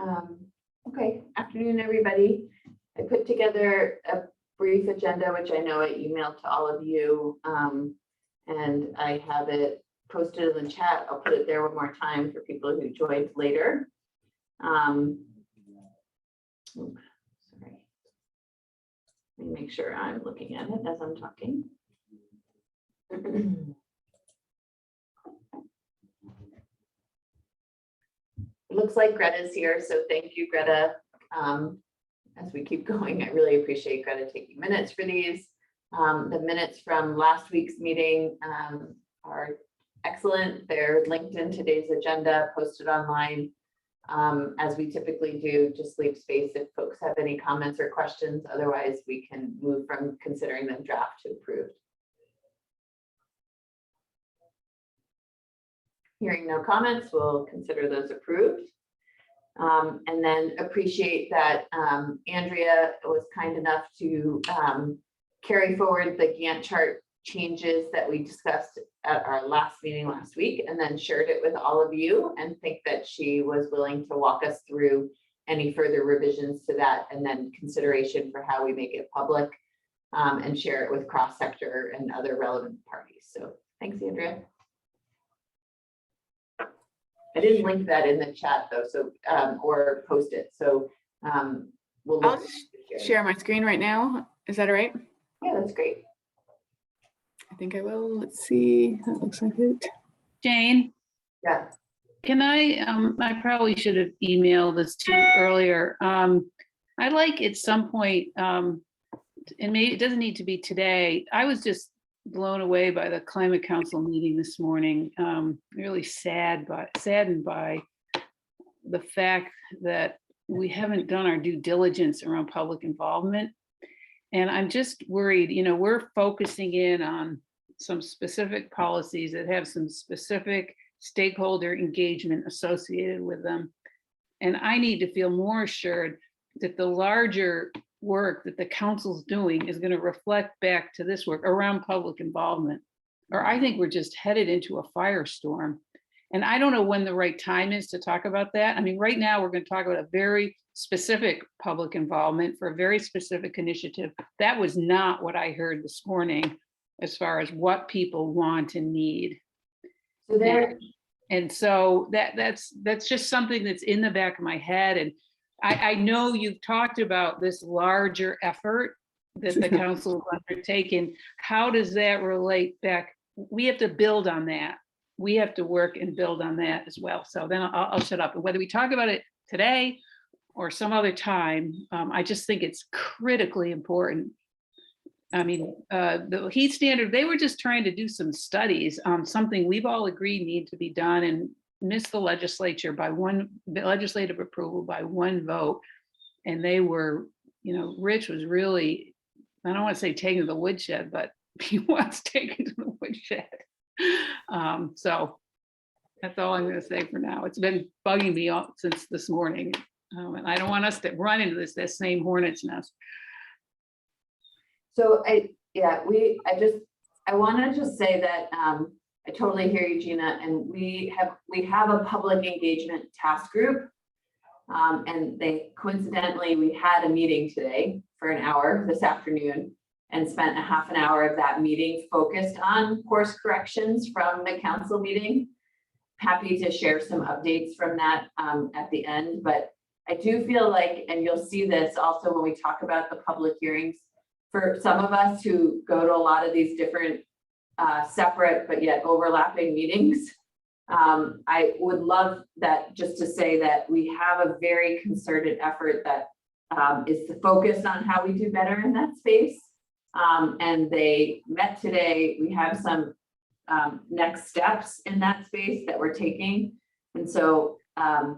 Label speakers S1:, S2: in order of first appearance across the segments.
S1: Okay, afternoon, everybody. I put together a brief agenda, which I know I emailed to all of you, and I have it posted in the chat. I'll put it there one more time for people who joined later. Oops, sorry. Let me make sure I'm looking at it as I'm talking. It looks like Greta's here, so thank you, Greta. As we keep going, I really appreciate Greta taking minutes for these. The minutes from last week's meeting are excellent. They're linked in today's agenda, posted online. As we typically do, just leave space if folks have any comments or questions. Otherwise, we can move from considering them draft to approved. Hearing no comments, we'll consider those approved. And then appreciate that Andrea was kind enough to carry forward the Gantt chart changes that we discussed at our last meeting last week, and then shared it with all of you, and think that she was willing to walk us through any further revisions to that, and then consideration for how we make it public and share it with cross-sector and other relevant parties. So thanks, Andrea. I didn't link that in the chat though, so or post it. So we'll
S2: I'll share my screen right now. Is that all right?
S1: Yeah, that's great.
S2: I think I will. Let's see. That looks like it.
S3: Jane,
S1: Yeah.
S3: can I probably should have emailed this to you earlier. I'd like at some point, and maybe it doesn't need to be today. I was just blown away by the Climate Council meeting this morning. Really saddened by the fact that we haven't done our due diligence around public involvement. And I'm just worried, we're focusing in on some specific policies that have some specific stakeholder engagement associated with them. And I need to feel more assured that the larger work that the council's doing is going to reflect back to this work around public involvement. Or I think we're just headed into a firestorm. And I don't know when the right time is to talk about that. I mean, right now we're going to talk about a very specific public involvement for a very specific initiative. That was not what I heard this morning as far as what people want and need.
S1: So there.
S3: And so that's just something that's in the back of my head. And I know you've talked about this larger effort that the council has undertaken. How does that relate back? We have to build on that. We have to work and build on that as well. So then I'll shut up. And whether we talk about it today or some other time, I just think it's critically important. I mean, the heat standard, they were just trying to do some studies on something we've all agreed need to be done and missed the legislature by legislative approval by one vote. And they were, Rich was really, I don't want to say taken to the woodshed, but he was taken to the woodshed. So that's all I'm going to say for now. It's been bugging me since this morning. And I don't want us to run into this same hornet's nest.
S1: So I want to just say that I totally hear you, Gina, and we have a public engagement task group, and coincidentally we had a meeting today for an hour this afternoon, and spent a half an hour of that meeting focused on course corrections from the council meeting. Happy to share some updates from that at the end, but I do feel like, and you'll see this also when we talk about the public hearings, for some of us who go to a lot of these different separate but yet overlapping meetings, I would love that just to say that we have a very concerted effort that is to focus on how we do better in that space. And they met today. We have some next steps in that space that we're taking. And so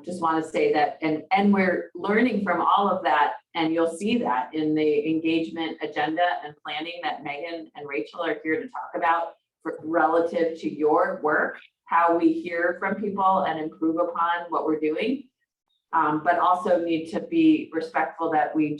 S1: just want to say that, and we're learning from all of that, and you'll see that in the engagement agenda and planning that Megan and Rachel are here to talk about relative to your work, how we hear from people and improve upon what we're doing, but also need to be respectful that we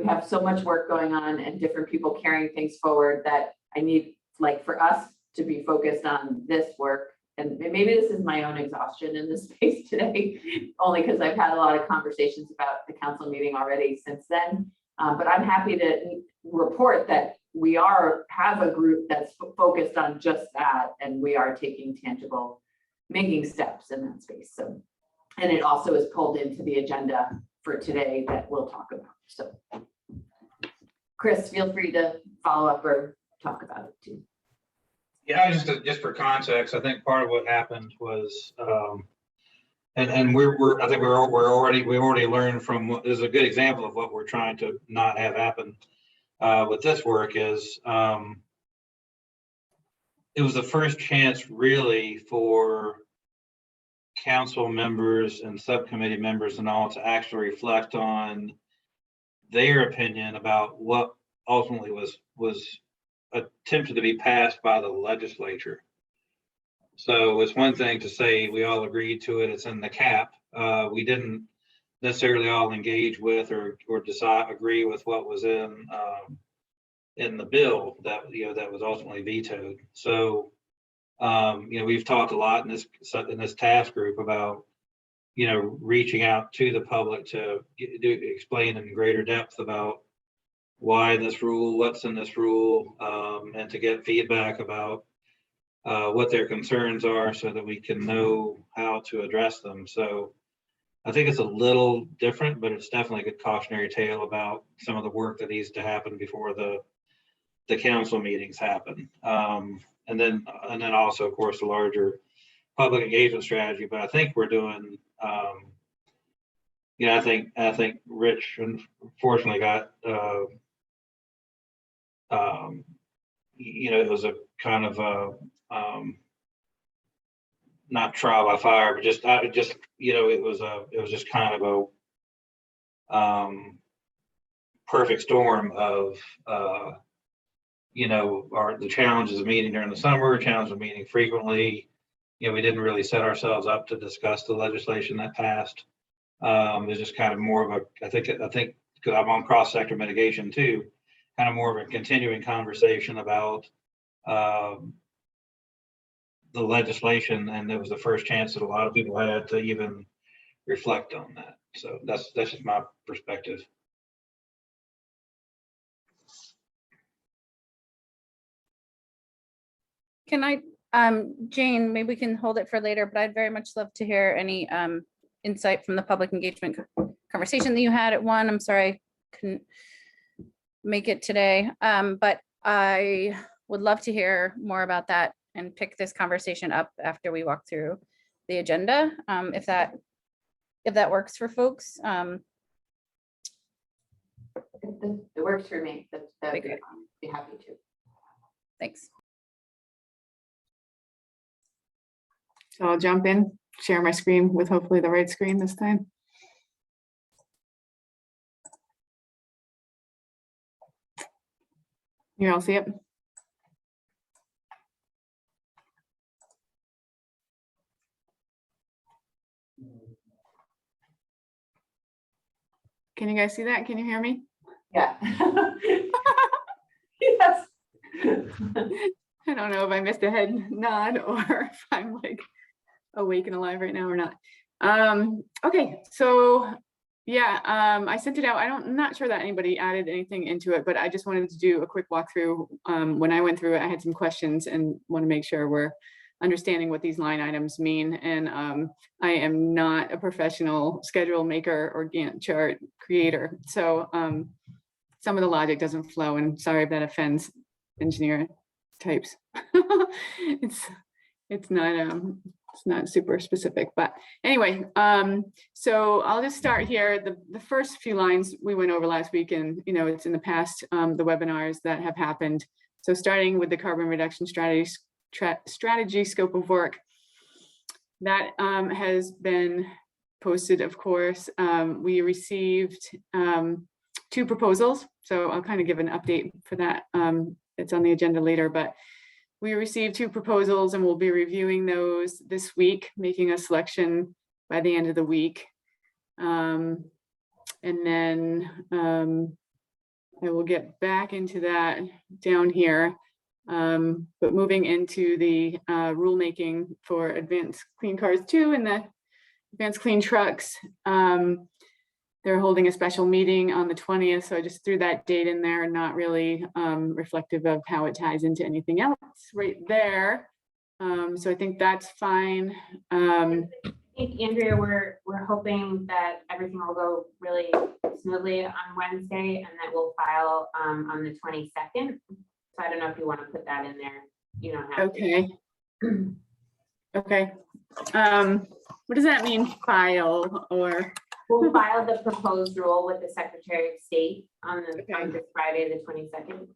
S1: have so much work going on and different people carrying things forward that I need, like, for us to be focused on this work. And maybe maybe this is my own exhaustion in this space today, only because I've had a lot of conversations about the council meeting already since then. But I'm happy to report that we have a group that's focused on just that, and we are taking tangible, making steps in that space. So, and it also is pulled into the agenda for today that we'll talk about. So, Chris, feel free to follow up or talk about it too.
S4: Yeah, just for context, I think part of what happened was, and I think we already learned from what is a good example of what we're trying to not have happen with this work is it was the first chance really for council members and subcommittee members and all to actually reflect on their opinion about what ultimately was attempted to be passed by the legislature. So it's one thing to say we all agreed to it, it's in the cap. We didn't necessarily all engage with or agree with what was in the bill that that was ultimately vetoed. So we've talked a lot in this task group about reaching out to the public to explain in greater depth about why this rule, what's in this rule, and to get feedback about what their concerns are so that we can know how to address them. So I think it's a little different, but it's definitely a good cautionary tale about some of the work that needs to happen before the council meetings happen. And then also, of course, the larger public engagement strategy. But I think we're doing, I think Rich unfortunately got, it was a kind of not trial by fire, but it was just kind of a perfect storm of the challenges of meeting during the summer, challenge of meeting frequently. We didn't really set ourselves up to discuss the legislation that passed. It's just kind of more of I think because I'm on cross-sector mitigation too, kind of more of a continuing conversation about the legislation, and it was the first chance that a lot of people had to even reflect on that. So that's just my perspective.
S5: Can I, Jane, maybe we can hold it for later, but I'd very much love to hear any insight from the public engagement conversation that you had at 1. I'm sorry I couldn't make it today, but I would love to hear more about that and pick this conversation up after we walk through the agenda, if that works for folks.
S1: It works for me. That'd
S5: Okay.
S1: be happy to.
S5: Thanks.
S2: So I'll jump in, share my screen with hopefully the right screen this time. You all see it? Can you guys see that? Can you hear me?
S1: Yeah. Yes.
S2: I don't know if I missed a head nod or if I'm like awake and alive right now or not. Okay, so yeah, I sent it out. I'm not sure that anybody added anything into it, but I just wanted to do a quick walkthrough. When I went through it, I had some questions and want to make sure we're understanding what these line items mean. And I am not a professional schedule maker or Gantt chart creator. So some of the logic doesn't flow, and sorry if that offends engineer types. It's not super specific, but anyway, so I'll just start here. The first few lines we went over last week, and it's in the past, the webinars that have happened. So starting with the carbon reduction strategy scope of work that has been posted, of course. We received 2 proposals, so I'll kind of give an update for that. It's on the agenda later, but we received 2 proposals and we'll be reviewing those this week, making a selection by the end of the week. And then I will get back into that down here. But moving into the rulemaking for Advanced Clean Cars 2 and the Advanced Clean Trucks, they're holding a special meeting on the 20th. So I just threw that date in there, not really reflective of how it ties into anything else right there. So I think that's fine.
S6: I think, Andrea, we're hoping that everything will go really smoothly on Wednesday and that we'll file on the 22nd. So I don't know if you want to put that in there. You don't have to.
S2: Okay. Okay. What does that mean, file or?
S6: We'll file the proposed rule with the Secretary of State on
S2: Okay.
S6: this Friday, the 22nd,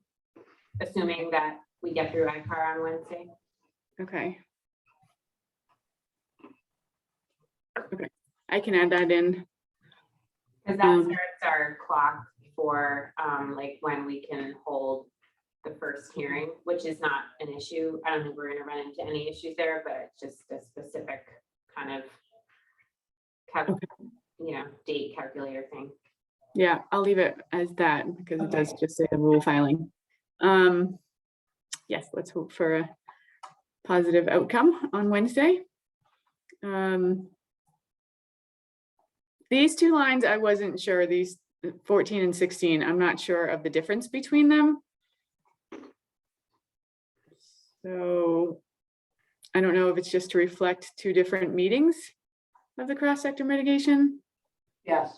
S6: assuming that we get through ICAR on Wednesday.
S2: Okay. Okay, I can add that in.
S6: Because that starts our clock for like when we can hold the first hearing, which is not an issue. I don't think we're gonna run into any issues there, but it's just a specific kind of date calculator thing.
S2: Yeah, I'll leave it as that because it does just say the rule filing. Yes, let's hope for a positive outcome on Wednesday. These two lines, I wasn't sure, these 14 and 16, I'm not sure of the difference between them. So I don't know if it's just to reflect two different meetings of the cross-sector mitigation.
S1: Yes.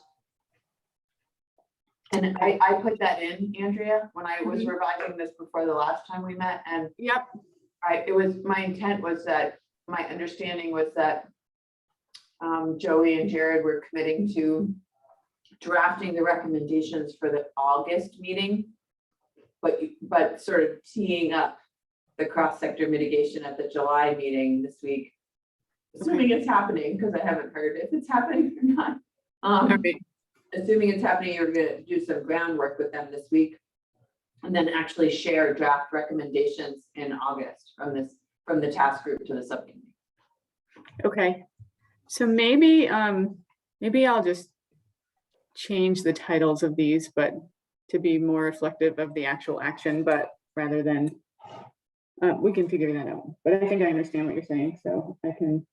S1: And I put that in, Andrea, when I was revising this before the last time we met, and
S2: Yep.
S1: my intent was that, my understanding was that Joey and Jared were committing to drafting the recommendations for the August meeting, but sort of teeing up the cross-sector mitigation at the July meeting this week. Assuming it's happening, because I haven't heard if it's happening or not.
S2: Okay.
S1: Assuming it's happening, you're gonna do some groundwork with them this week. And then actually share draft recommendations in August from the task group to the subcommittee.
S2: Okay. So maybe I'll just change the titles of these, but to be more reflective of the actual action, but rather than, we can figure that out. But I think I understand what you're saying, so I can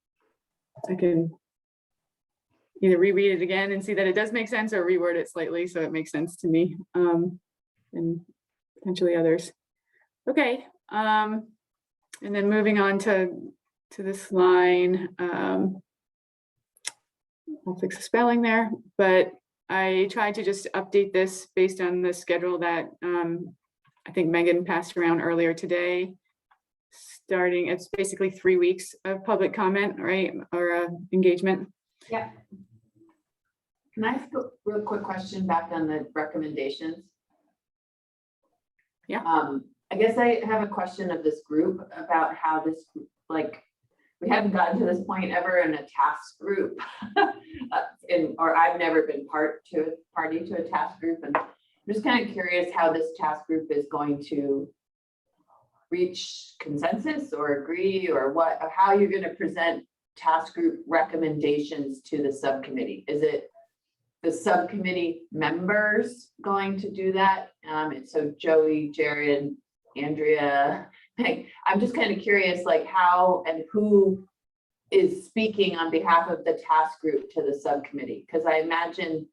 S2: either reread it again and see that it does make sense, or reword it slightly so it makes sense to me, and potentially others. Okay, and then moving on to this line, I'll fix the spelling there, but I tried to just update this based on the schedule that I think Megan passed around earlier today. Starting, it's basically 3 weeks of public comment, right, or engagement.
S6: Yeah.
S1: Can I ask a real quick question back on the recommendations?
S2: Yeah.
S1: I guess I have a question of this group about how this, like, we haven't gotten to this point ever in a task group. Or I've never been party to a task group. And I'm just kind of curious how this task group is going to reach consensus or agree, or how you're going to present task group recommendations to the subcommittee. Is it the subcommittee members going to do that? So Joey, Jared, Andrea, I'm just kind of curious, like how and who is speaking on behalf of the task group to the subcommittee? Because I imagine,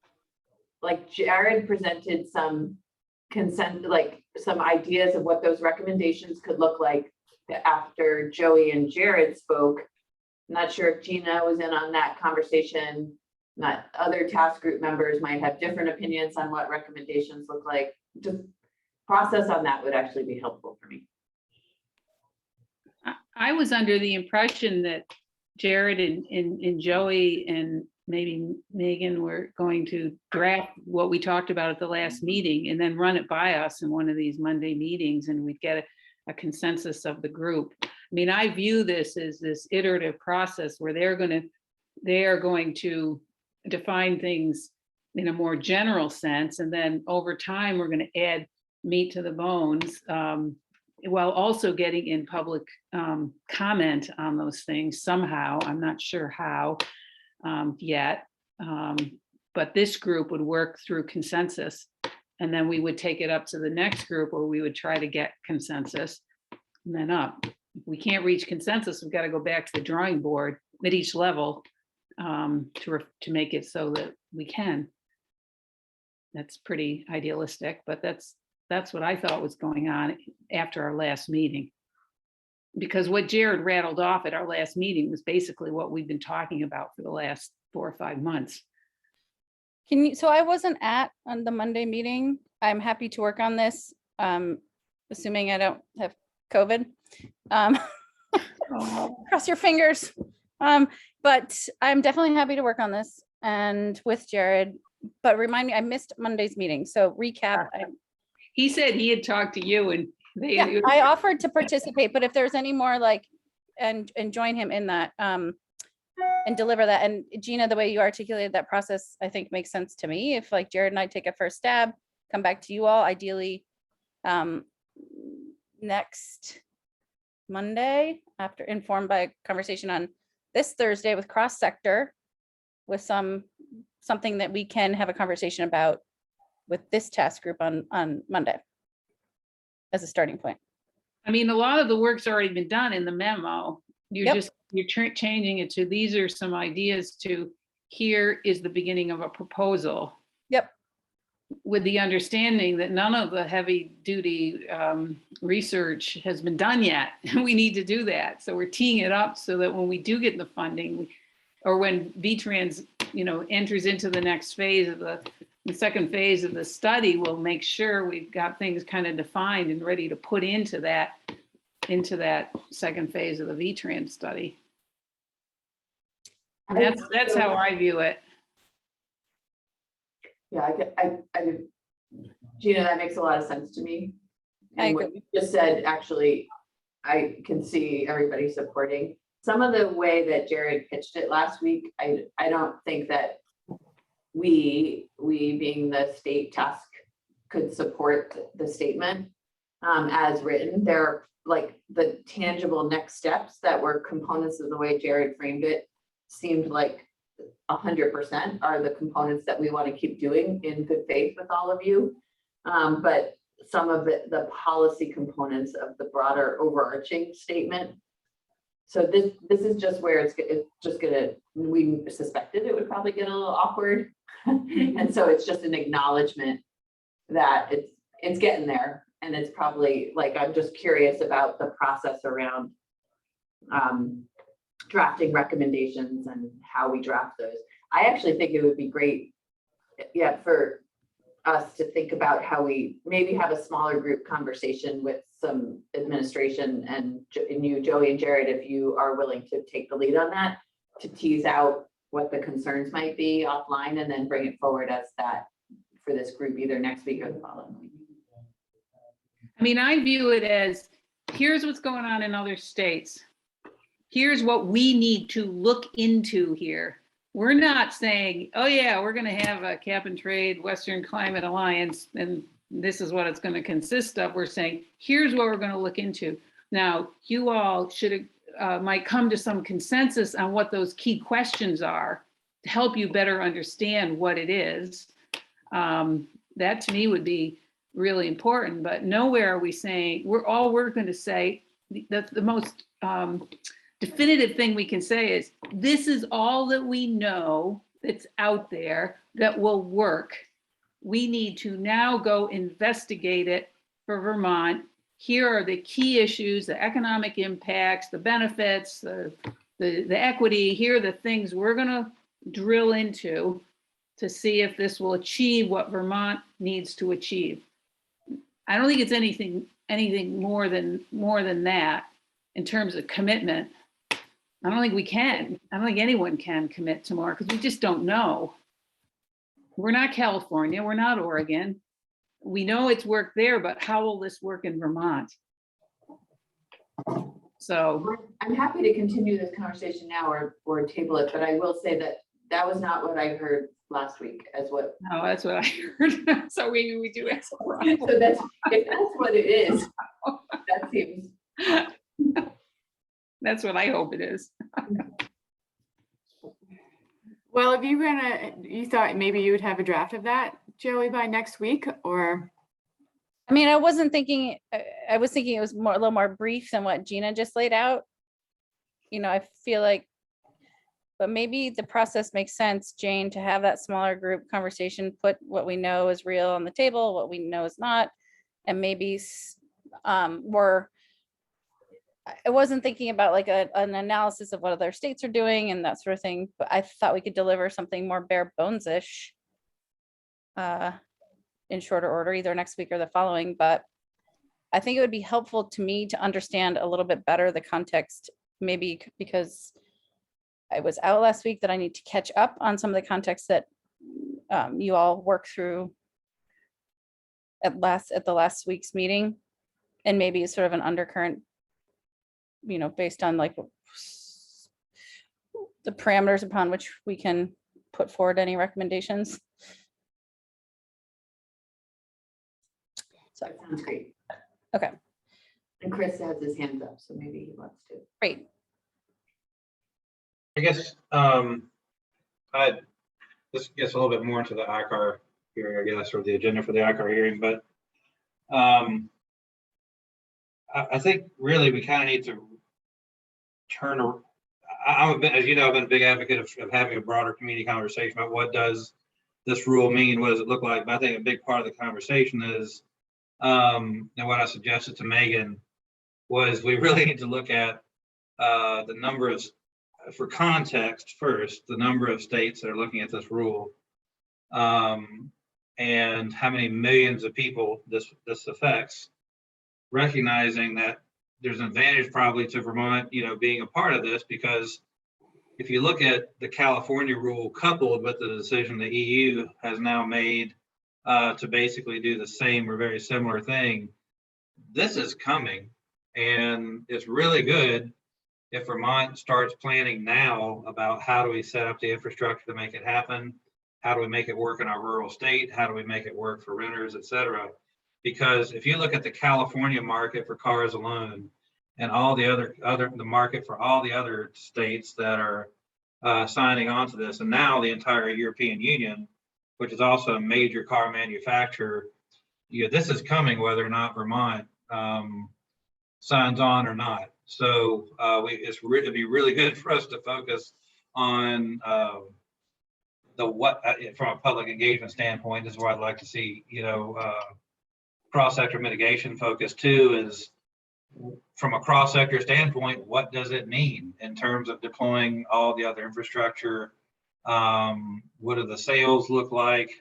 S1: like, Jared presented some consent, like some ideas of what those recommendations could look like after Joey and Jared spoke. I'm not sure if Gina was in on that conversation. Not other task group members might have different opinions on what recommendations look like. Just process on that would actually be helpful for me.
S3: I was under the impression that Jared and Joey and maybe Megan were going to draft what we talked about at the last meeting and then run it by us in one of these Monday meetings, and we'd get a consensus of the group. I mean, I view this as this iterative process where they are going to define things in a more general sense, and then over time we're going to add meat to the bones, while also getting in public comment on those things somehow. I'm not sure how yet, but this group would work through consensus, and then we would take it up to the next group where we would try to get consensus. and then up. If we can't reach consensus, we've got to go back to the drawing board at each level to make it so that we can. That's pretty idealistic, but that's what I thought was going on after our last meeting. Because what Jared rattled off at our last meeting was basically what we've been talking about for the last 4 or 5 months.
S5: Can you, so I wasn't on the Monday meeting. I'm happy to work on this, assuming I don't have COVID. Cross your fingers. But I'm definitely happy to work on this and with Jared, but remind me, I missed Monday's meeting. So recap.
S3: He said he had talked to you and
S5: Yeah, I offered to participate, but if there's any more like, and join him in that, and deliver that. And Gina, the way you articulated that process, I think makes sense to me. If like Jared and I take a first stab, come back to you all, ideally, next Monday, after informed by a conversation on this Thursday with cross sector, with something that we can have a conversation about with this task group on Monday as a starting point.
S3: I mean, a lot of the work's already been done in the memo. You're
S5: Yep.
S3: changing it to, these are some ideas to, here is the beginning of a proposal.
S5: Yep.
S3: With the understanding that none of the heavy duty research has been done yet. We need to do that. So we're teeing it up so that when we do get the funding, or when VTrans, enters into the next phase of the second phase of the study, we'll make sure we've got things kind of defined and ready to put into that second phase of the VTrans study. And that's how I view it.
S1: Yeah, I Gina, that makes a lot of sense to me.
S5: I
S1: And what
S5: agree.
S1: you just said, actually, I can see everybody supporting. Some of the way that Jared pitched it last week, I don't think that we being the state task could support the statement as written. There are like the tangible next steps that were components of the way Jared framed it seemed like 100% are the components that we want to keep doing in good faith with all of you. But some of the policy components of the broader overarching statement. So this is just where it's just gonna, we suspected it would probably get a little awkward. And so it's just an acknowledgement that it's getting there. And it's probably like, I'm just curious about the process around drafting recommendations and how we draft those. I actually think it would be great, for us to think about how we maybe have a smaller group conversation with some administration and you, Joey and Jared, if you are willing to take the lead on that, to tease out what the concerns might be offline and then bring it forward as that for this group either next week or the following week.
S3: I mean, I view it as, here's what's going on in other states. Here's what we need to look into here. We're not saying, oh yeah, we're going to have a cap and trade Western Climate Alliance and this is what it's going to consist of. We're saying, here's what we're going to look into. Now, you all might come to some consensus on what those key questions are to help you better understand what it is. That to me would be really important, but nowhere are we saying, we're going to say, the most definitive thing we can say is, this is all that we know that's out there that will work. We need to now go investigate it for Vermont. Here are the key issues, the economic impacts, the benefits, the equity. Here are the things we're going to drill into to see if this will achieve what Vermont needs to achieve. I don't think it's anything more than that in terms of commitment. I don't think we can. I don't think anyone can commit to more because we just don't know. We're not California. We're not Oregon. We know it's worked there, but how will this work in Vermont? So
S1: I'm happy to continue this conversation now or table it, but I will say that was not what I heard last week as what.
S3: no, that's what I heard. So maybe we do it.
S1: So if that's what it is, that seems.
S3: That's what I hope it is.
S2: Well, if you thought maybe you would have a draft of that, Joey, by next week, or?
S5: I mean, I wasn't thinking, I was thinking it was more, a little more brief than what Gina just laid out. You know, I feel like, but maybe the process makes sense, Jane, to have that smaller group conversation, put what we know is real on the table, what we know is not, and maybe I wasn't thinking about like an analysis of what other states are doing and that sort of thing, but I thought we could deliver something more bare bones-ish in shorter order, either next week or the following, but I think it would be helpful to me to understand a little bit better the context, maybe because I was out last week, that I need to catch up on some of the context that you all worked through at the last week's meeting. And maybe it's sort of an undercurrent, you know, based on like the parameters upon which we can put forward any recommendations. So,
S1: That sounds great.
S5: okay,
S1: And Chris has his hands up, so maybe he wants to.
S5: great.
S4: I guess, this gets a little bit more into the ICAR hearing, I guess, or the agenda for the ICAR hearing, but I think really we kind of need to as you know, I've been a big advocate of having a broader community conversation about what does this rule mean, what does it look like, but I think a big part of the conversation is, and what I suggested to Megan was we really need to look at the number of, for context first, the number of states that are looking at this rule, and how many millions of people this affects, recognizing that there's an advantage probably to Vermont, you know, being a part of this, because if you look at the California rule coupled with the decision the EU has now made to basically do the same or very similar thing, this is coming, and it's really good if Vermont starts planning now about how do we set up the infrastructure to make it happen, how do we make it work in our rural state, how do we make it work for renters, et cetera. Because if you look at the California market for cars alone, and all the the market for all the other states that are signing on to this, and now the entire European Union, which is also a major car manufacturer, this is coming whether or not Vermont signs on or not. So it'd be really good for us to focus on from a public engagement standpoint. This is where I'd like to see, cross-sector mitigation focus too, is from a cross-sector standpoint, what does it mean in terms of deploying all the other infrastructure? What do the sales look like?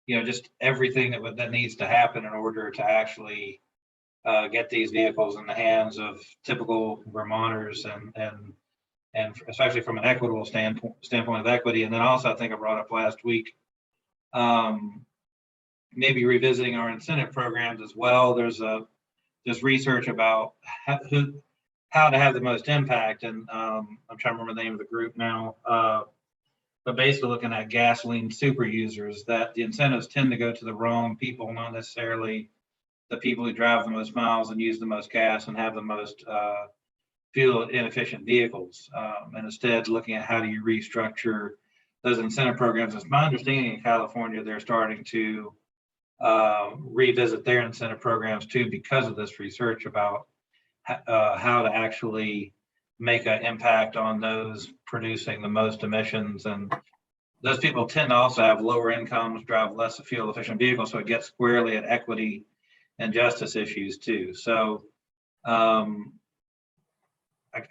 S4: Just everything that needs to happen in order to actually get these vehicles in the hands of typical Vermonters, and especially from an equitable standpoint of equity. And then also, I think I brought up last week, maybe revisiting our incentive programs as well. There's research about how to have the most impact, and I'm trying to remember the name of the group now, but basically looking at gasoline super users, that the incentives tend to go to the wrong people, not necessarily the people who drive the most miles and use the most gas and have the most fuel inefficient vehicles, and instead looking at how do you restructure those incentive programs. It's my understanding in California they're starting to revisit their incentive programs too, because of this research about how to actually make an impact on those producing the most emissions. And those people tend to also have lower incomes, drive less fuel efficient vehicles, so it gets squarely at equity and justice issues too. So I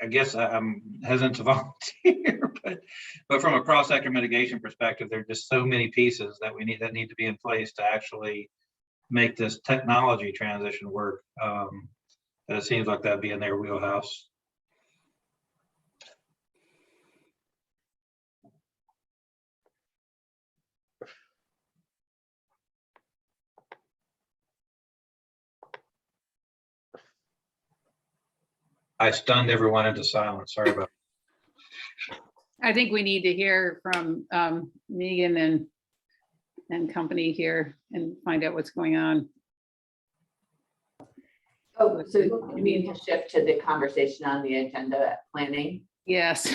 S4: guess I'm hesitant to volunteer, but from a cross-sector mitigation perspective, there are just so many pieces that need to be in place to actually make this technology transition work. And it seems like that'd be in their wheelhouse. I stunned everyone into silence. Sorry about that.
S3: I think we need to hear from Megan and company here and find out what's going on.
S1: Oh, so you mean to shift to the conversation on the agenda planning?
S3: Yes.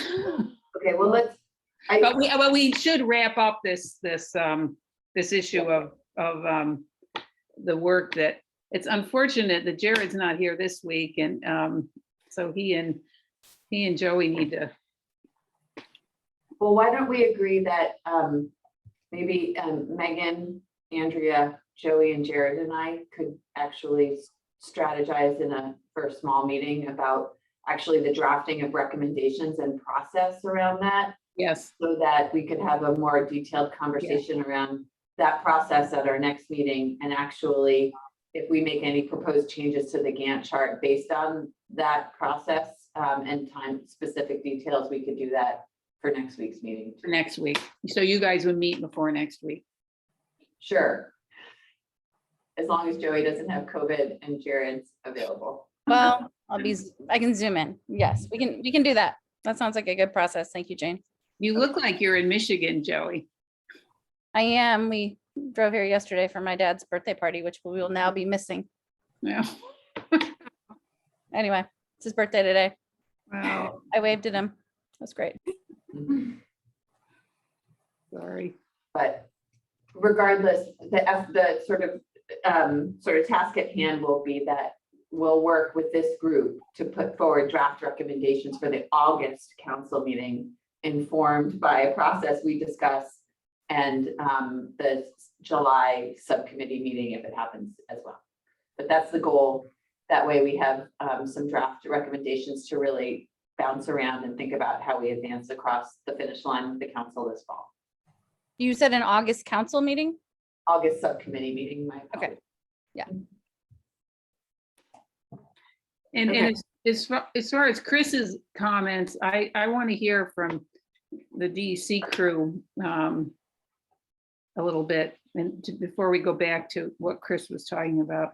S1: Okay, well,
S3: But we should wrap up this issue of the work that, it's unfortunate that Jared's not here this week, and so he and Joey need to.
S1: Well, why don't we agree that maybe Megan, Andrea, Joey, and Jared and I could actually strategize in a first small meeting about actually the drafting of recommendations and process around that,
S3: Yes,
S1: so that we could have a more detailed conversation around that process at our next meeting. And actually, if we make any proposed changes to the Gantt chart based on that process and time specific details, we could do that for next week's meeting.
S3: for next week. So you guys would meet before next week.
S1: Sure. As long as Joey doesn't have COVID and Jared's available.
S5: Well, I can zoom in. Yes, we can do that. That sounds like a good process. Thank you, Jane.
S3: You look like you're in Michigan, Joey.
S5: I am. We drove here yesterday for my dad's birthday party, which we will now be missing.
S3: Yeah.
S5: Anyway, it's his birthday today.
S3: Wow,
S5: I waved at him. That's great.
S3: sorry.
S1: But regardless, the sort of task at hand will be that we'll work with this group to put forward draft recommendations for the August council meeting, informed by a process we discuss, and the July subcommittee meeting if it happens as well. But that's the goal. That way we have some draft recommendations to really bounce around and think about how we advance across the finish line with the council this fall.
S5: You said an August council meeting?
S1: August subcommittee meeting,
S5: Okay.
S3: And
S2: Okay.
S3: as far as Chris's comments, I want to hear from the DEC crew a little bit, and before we go back to what Chris was talking about.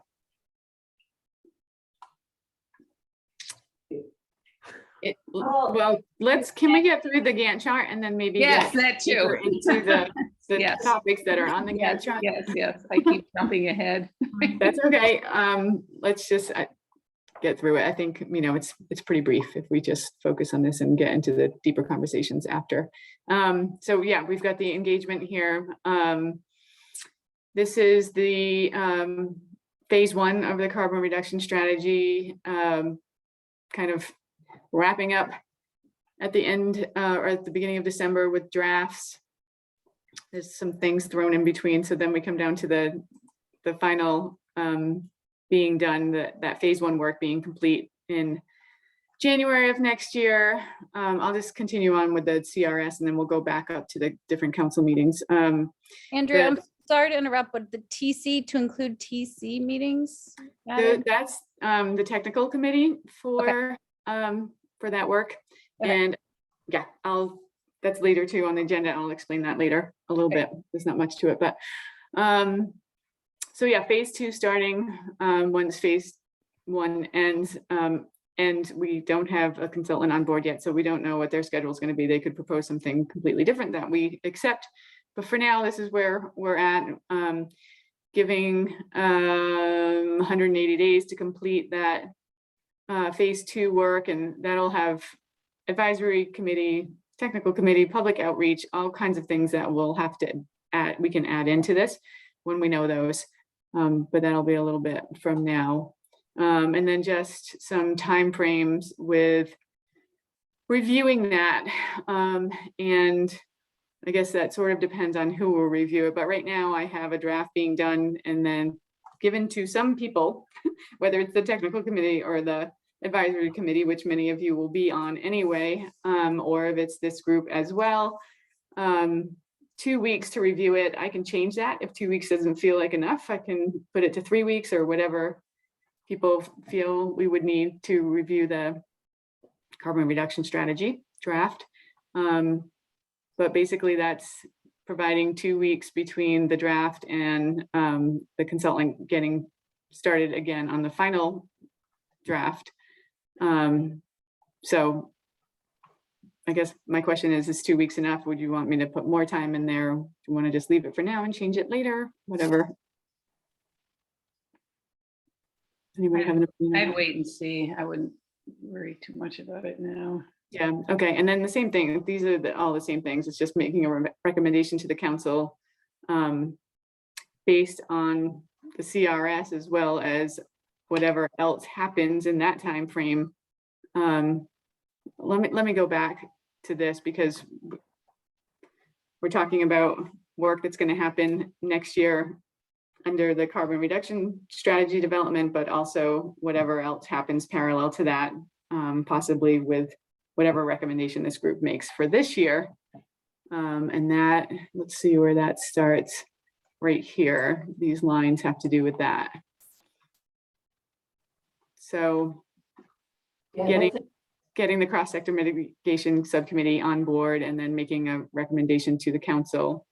S2: Well, can we get through the Gantt chart and then maybe
S3: Yes,
S2: get
S3: that
S2: deeper
S3: too.
S2: into the
S3: Yes.
S2: topics that are on the Gantt
S3: Yes,
S2: chart?
S3: yes, I keep jumping ahead.
S2: That's okay. Let's just get through it. I think, it's pretty brief if we just focus on this and get into the deeper conversations after. So yeah, we've got the engagement here. This is the phase one of the carbon reduction strategy, kind of wrapping up at the end or at the beginning of December with drafts. There's some things thrown in between. So then we come down to the final being done, that phase one work being complete in January of next year. I'll just continue on with the CRS and then we'll go back up to the different council meetings.
S5: Andrew, I'm sorry to interrupt, but the TC to include TC meetings?
S2: That's the technical committee for that work.
S5: Okay.
S2: And yeah, that's later too on the agenda. I'll explain that later a little bit. There's not much to it, but so yeah, phase two starting once phase one ends, and we don't have a consultant on board yet, so we don't know what their schedule is going to be. They could propose something completely different that we accept, but for now, this is where we're at, giving 180 days to complete that phase two work, and that'll have advisory committee, technical committee, public outreach, all kinds of things that we'll have to add, we can add into this when we know those. But that'll be a little bit from now. And then just some timeframes with reviewing that. And I guess that sort of depends on who will review it. But right now I have a draft being done and then given to some people, whether it's the technical committee or the advisory committee, which many of you will be on anyway, or if it's this group as well. 2 weeks to review it. I can change that. If 2 weeks doesn't feel like enough, I can put it to 3 weeks or whatever people feel we would need to review the carbon reduction strategy draft. But basically that's providing 2 weeks between the draft and the consultant getting started again on the final draft. So I guess my question is 2 weeks enough? Would you want me to put more time in there? Do you want to just leave it for now and change it later? Whatever. Anybody have an opinion?
S3: I'd wait and see. I wouldn't worry too much about it now.
S2: Yeah, okay. And then the same thing, these are all the same things. It's just making a recommendation to the council based on the CRS as well as whatever else happens in that time frame. Let me go back to this because we're talking about work that's going to happen next year under the carbon reduction strategy development, but also whatever else happens parallel to that, possibly with whatever recommendation this group makes for this year. And that, let's see where that starts right here. These lines have to do with that. So
S1: Yeah,
S2: getting the cross-sector mitigation subcommittee on board and then making a recommendation to the council,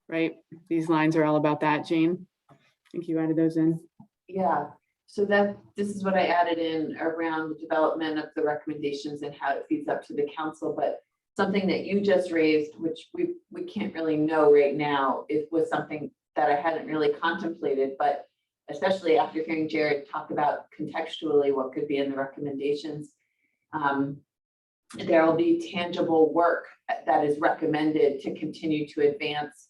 S2: right? These lines are all about that, Jane. I think you added those in.
S1: yeah. So this is what I added in around the development of the recommendations and how it feeds up to the council, but something that you just raised, which we can't really know right now, it was something that I hadn't really contemplated, but especially after hearing Jared talk about contextually what could be in the recommendations. There will be tangible work that is recommended to continue to advance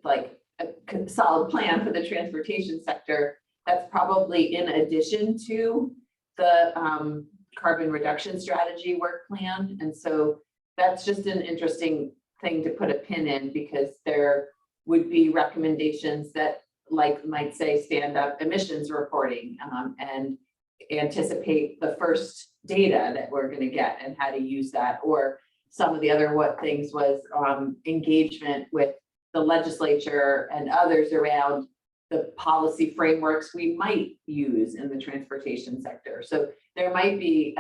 S1: like a solid plan for the transportation sector. That's probably in addition to the carbon reduction strategy work plan. And so that's just an interesting thing to put a pin in, because there would be recommendations that might say stand up emissions reporting and anticipate the first data that we're going to get and how to use that, or some of the other things was engagement with the legislature and others around the policy frameworks we might use in the transportation sector. So there might be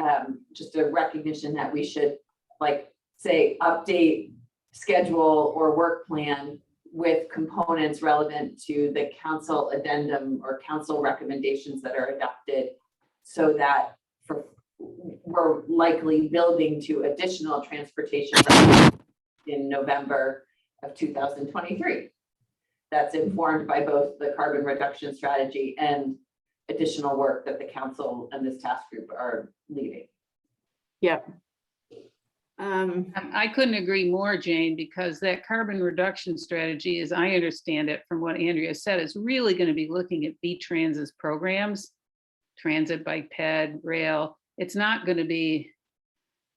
S1: just a recognition that we should, like, say, update schedule or work plan with components relevant to the council addendum or council recommendations that are adopted, so that we're likely building to additional transportation in November of 2023. That's informed by both the carbon reduction strategy and additional work that the council and this task group are leading.
S2: Yep.
S3: I couldn't agree more, Jane, because that carbon reduction strategy, as I understand it from what Andrea said, is really going to be looking at V-Trans's programs, transit, bike, ped, rail. It's not going to be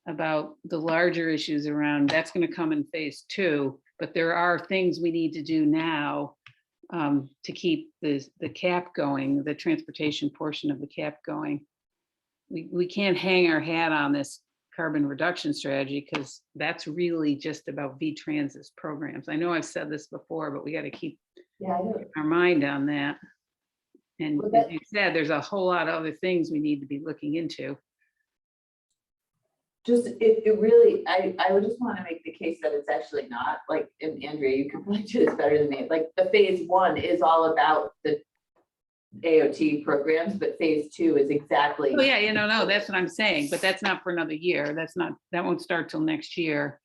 S3: about the larger issues around, that's going to come in phase 2, but there are things we need to do now to keep the cap going, the transportation portion of the cap going. We can't hang our hat on this carbon reduction strategy, because that's really just about V-Trans's programs. I know I've said this before, but we got to keep our mind on that. And as you said, there's a whole lot of other things we need to be looking into.
S1: Just, it really, I would just want to make the case that it's actually not, like, and Andrea, you can probably do this better than me. Like, the phase 1 is all about the AOT programs, but phase 2 is exactly.
S3: Oh yeah, no, that's what I'm saying, but that's not for another year. That won't start till next year.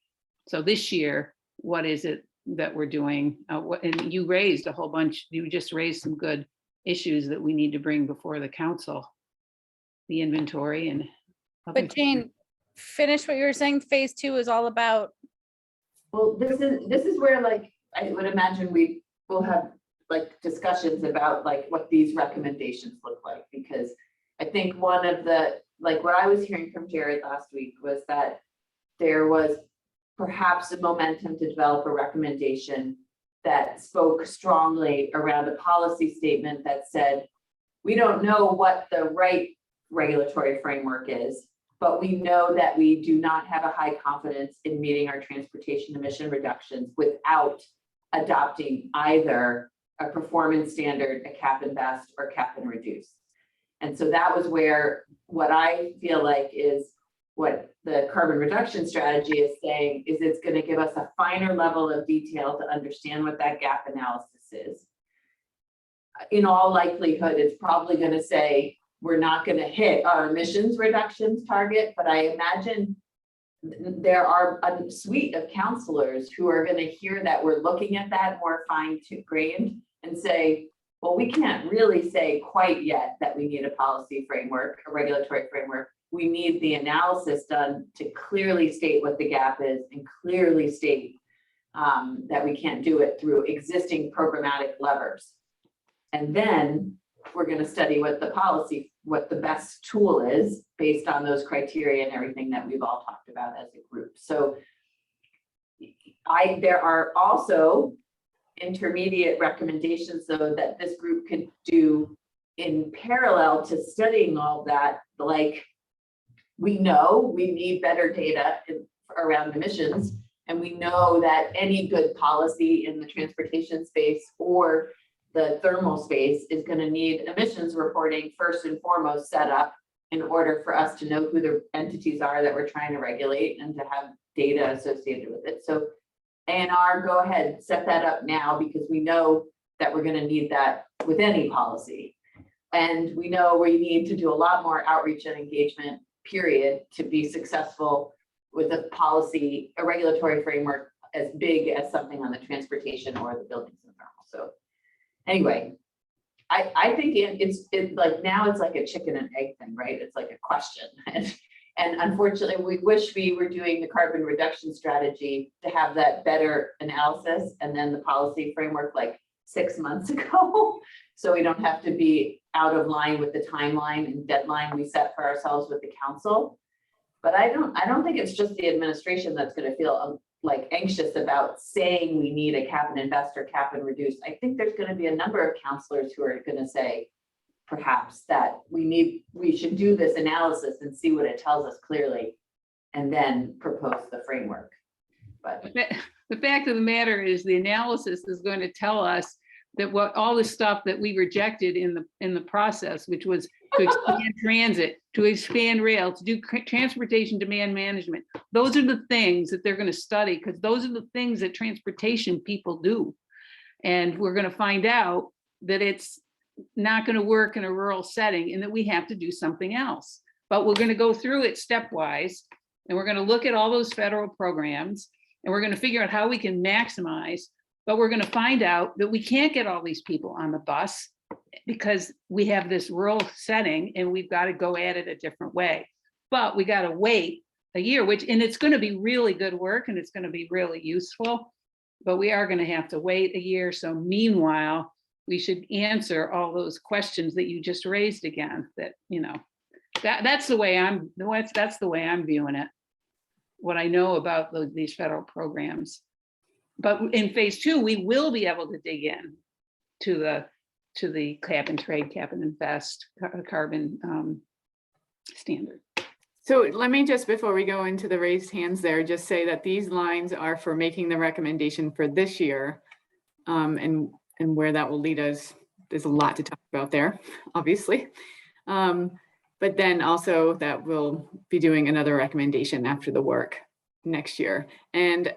S3: So this year, what is it that we're doing? And you raised a whole bunch, you just raised some good issues that we need to bring before the council. The inventory and.
S5: But Jane, finish what you were saying. Phase 2 is all about.
S1: Well, this is where, like, I would imagine we will have, like, discussions about, like, what these recommendations look like, because I think one of the, like, what I was hearing from Jared last week was that there was perhaps a momentum to develop a recommendation that spoke strongly around a policy statement that said, we don't know what the right regulatory framework is, but we know that we do not have a high confidence in meeting our transportation emission reductions without adopting either a performance standard, a cap and vest, or cap and reduce. And so that was where, what I feel like is what the carbon reduction strategy is saying is it's going to give us a finer level of detail to understand what that gap analysis is. In all likelihood, it's probably going to say we're not going to hit our emissions reductions target, but I imagine there are a suite of counselors who are going to hear that we're looking at that more fine-grained and say, well, we can't really say quite yet that we need a policy framework, a regulatory framework. We need the analysis done to clearly state what the gap is and clearly state that we can't do it through existing programmatic levers. And then we're gonna study what the best tool is based on those criteria and everything that we've all talked about as a group. So there are also intermediate recommendations, though, that this group could do in parallel to studying all that. Like, we know we need better data around emissions, and we know that any good policy in the transportation space or the thermal space is going to need emissions reporting first and foremost set up in order for us to know who the entities are that we're trying to regulate and to have data associated with it. So ANR, go ahead, set that up now, because we know that we're going to need that with any policy. And we know we need to do a lot more outreach and engagement, period, to be successful with a policy, a regulatory framework as big as something on the transportation or the buildings and thermal. So anyway, I think it's like, now it's like a chicken and egg thing, right? It's like a question. And unfortunately, we wish we were doing the carbon reduction strategy to have that better analysis and then the policy framework like 6 months ago. So we don't have to be out of line with the timeline and deadline we set for ourselves with the council. But I don't think it's just the administration that's going to feel like anxious about saying we need a cap and invest or cap and reduce. I think there's going to be a number of counselors who are going to say, perhaps, that we should do this analysis and see what it tells us clearly, and then propose the framework. But
S3: The fact of the matter is, the analysis is going to tell us that what all the stuff that we rejected in the process, which was to expand transit, to expand rail, to do transportation demand management, those are the things that they're going to study, because those are the things that transportation people do. And we're going to find out that it's not going to work in a rural setting and that we have to do something else. But we're going to go through it stepwise, and we're going to look at all those federal programs, and we're going to figure out how we can maximize. But we're going to find out that we can't get all these people on the bus because we have this rural setting and we've got to go at it a different way. But we got to wait a year, and it's going to be really good work and it's going to be really useful, but we are going to have to wait a year. So meanwhile, we should answer all those questions that you just raised again, that, that's the way I'm viewing it. What I know about these federal programs. But in phase 2, we will be able to dig in to the cap and trade, cap and invest, carbon standard.
S2: So let me just, before we go into the raised hands there, just say that these lines are for making the recommendation for this year, and where that will lead us. There's a lot to talk about there, obviously. But then also that we'll be doing another recommendation after the work next year. And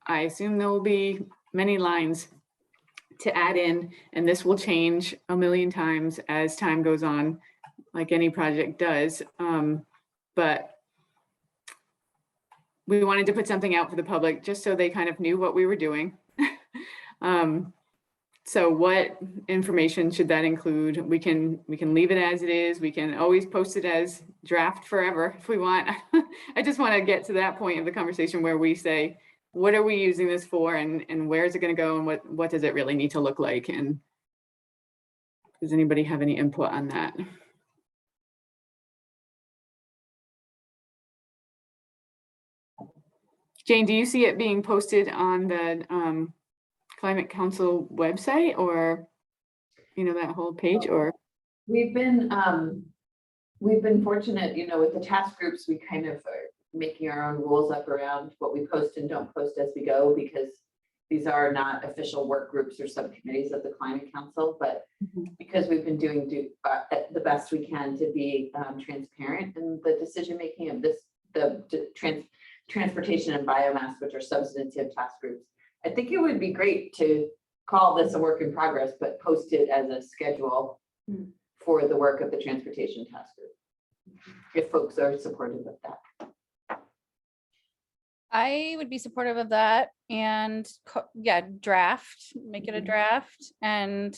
S2: I assume there will be many lines to add in, and this will change a million times as time goes on, like any project does. But we wanted to put something out for the public just so they kind of knew what we were doing. So what information should that include? We can leave it as it is. We can always post it as draft forever if we want. I just want to get to that point of the conversation where we say, what are we using this for, and where is it going to go, and what does it really need to look like? And does anybody have any input on that? Jane, do you see it being posted on the Climate Council website, or that whole page? Or
S1: we've been fortunate, with the task groups, we kind of are making our own rules up around what we post and don't post as we go, because these are not official work groups or subcommittees of the Climate Council, but because we've been doing the best we can to be transparent in the decision making of the transportation and biomass, which are substantive task groups. I think it would be great to call this a work in progress, but post it as a schedule for the work of the transportation task group, if folks are supportive of that.
S5: I would be supportive of that, and make it a draft and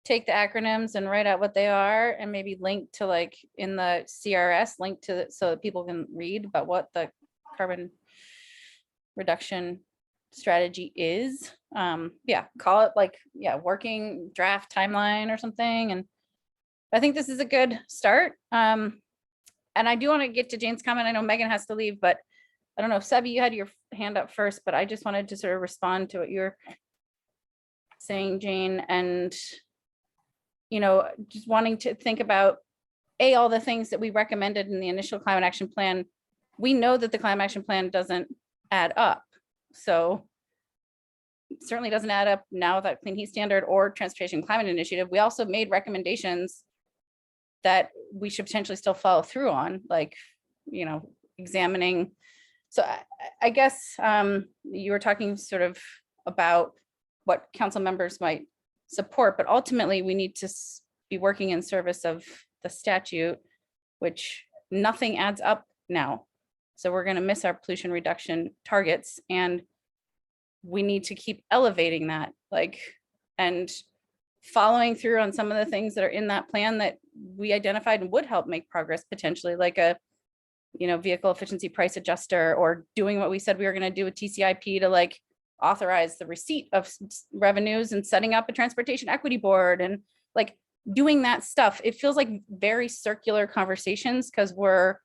S5: take the acronyms and write out what they are, and maybe link to, like, in the CRS, link to so that people can read about what the carbon reduction strategy is. Yeah, call it like, yeah, working draft timeline or something. And I think this is a good start. And I do want to get to Jane's comment. I know Megan has to leave, but I don't know, Sebi, you had your hand up first, but I just wanted to sort of respond to what you're saying, Jane, and, you know, just wanting to think about all the things that we recommended in the initial climate action plan. We know that the climate action plan doesn't add up. So it certainly doesn't add up now with that clean heat standard or transportation climate initiative. We also made recommendations that we should potentially still follow through on, like, you know, examining. So I guess you were talking sort of about what council members might support, but ultimately we need to be working in service of the statute, which nothing adds up now. So we're going to miss our pollution reduction targets, and we need to keep elevating that, like, and following through on some of the things that are in that plan that we identified and would help make progress potentially, like a, you know, vehicle efficiency price adjuster, or doing what we said we were going to do with TCIP to like authorize the receipt of revenues and setting up a transportation equity board and like doing that stuff. It feels like very circular conversations because we're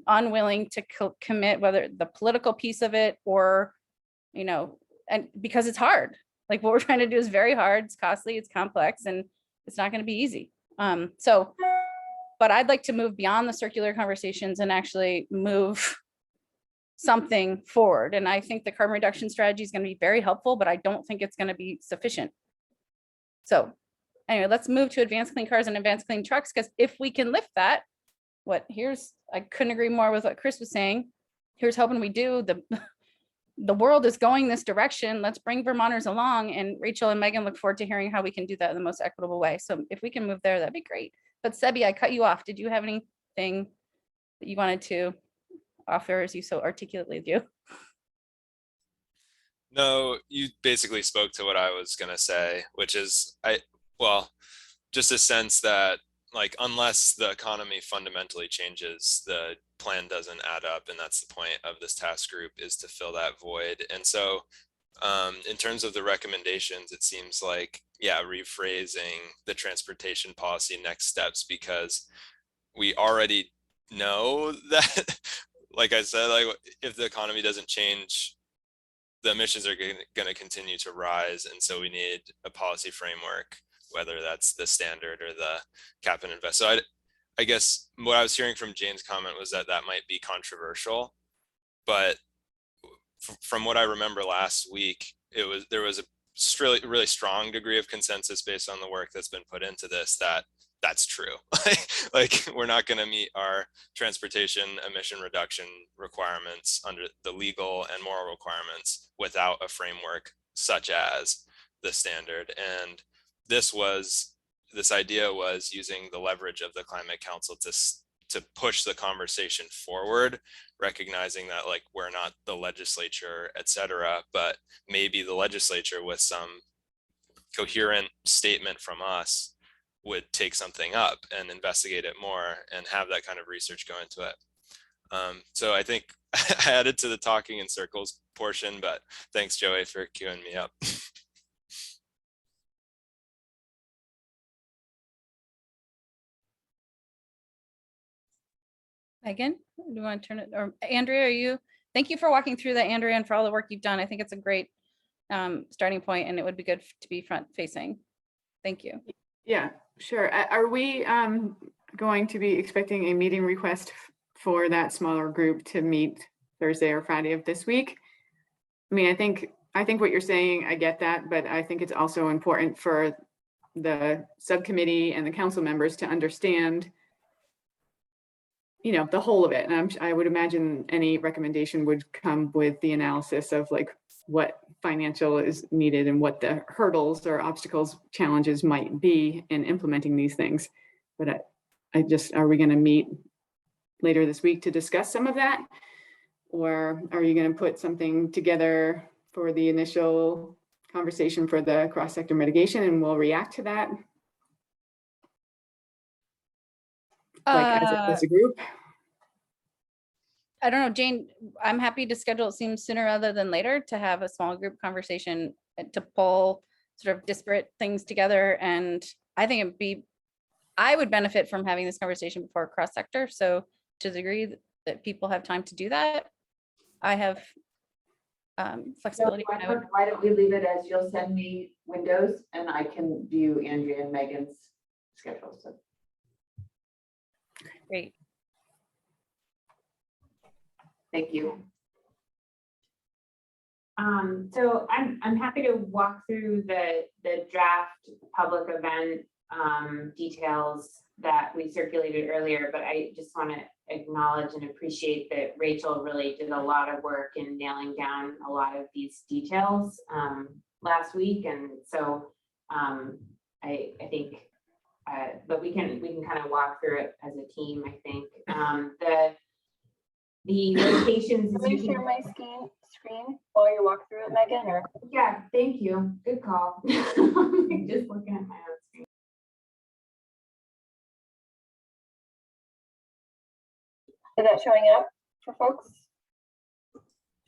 S5: unwilling to commit, whether the political piece of it or, you know, and because it's hard. Like what we're trying to do is very hard, it's costly, it's complex, and it's not going to be easy. But I'd like to move beyond the circular conversations and actually move something forward. And I think the carbon reduction strategy is going to be very helpful, but I don't think it's going to be sufficient. So anyway, let's move to advanced clean cars and advanced clean trucks, because if we can lift that, I couldn't agree more with what Chris was saying. Here's hoping we do. The world is going this direction. Let's bring Vermonters along, and Rachel and Megan look forward to hearing how we can do that in the most equitable way. So if we can move there, that'd be great. But Sebi, I cut you off. Did you have anything that you wanted to offer as you so articulately do?
S7: No, you basically spoke to what I was gonna say, which is just a sense that like unless the economy fundamentally changes, the plan doesn't add up, and that's the point of this task group, is to fill that void. And so in terms of the recommendations, it seems like, yeah, rephrasing the transportation policy next steps, because we already know that, like I said, like if the economy doesn't change, the emissions are going to continue to rise. And so we need a policy framework, whether that's the standard or the cap and invest. So I guess what I was hearing from Jane's comment was that that might be controversial, but from what I remember last week, there was a really strong degree of consensus based on the work that's been put into this, that's true. Like we're not going to meet our transportation emission reduction requirements under the legal and moral requirements without a framework such as the standard. And this idea was using the leverage of the Climate Council to push the conversation forward, recognizing that like we're not the legislature, et cetera, but maybe the legislature with some coherent statement from us would take something up and investigate it more and have that kind of research go into it. So I think I added to the talking in circles portion, but thanks Joey for queuing me up.
S5: Megan, do you want to turn it, or Andrea, thank you for walking through that, Andrea, and for all the work you've done. I think it's a great starting point, and it would be good to be front facing. Thank you.
S2: Yeah, sure. Are we going to be expecting a meeting request for that smaller group to meet Thursday or Friday of this week? I mean, I think what you're saying, I get that, but I think it's also important for the subcommittee and the council members to understand, you know, the whole of it. And I would imagine any recommendation would come with the analysis of like what financial is needed and what the hurdles or obstacles, challenges might be in implementing these things. But are we going to meet later this week to discuss some of that? Or are you going to put something together for the initial conversation for the cross-sector mitigation and we'll react to that? Like as a group?
S5: I don't know, Jane, I'm happy to schedule, it seems sooner rather than later, to have a small group conversation to pull sort of disparate things together. And I think I would benefit from having this conversation before cross sector. So to the degree that people have time to do that, I have
S1: So
S5: flexibility.
S1: why don't we leave it as you'll send me windows and I can view Andrea and Megan's schedule. So
S5: Great.
S1: thank you.
S6: So I'm happy to walk through the draft public event details that we circulated earlier, but I just want to acknowledge and appreciate that Rachel really did a lot of work in nailing down a lot of these details last week. And so I think, but we can kind of walk through it as a team, I think. The locations.
S8: Let me share my screen while you walk through it, Megan, or?
S6: Yeah, thank you. Good call. Just looking at my own screen.
S8: Is that showing up for folks?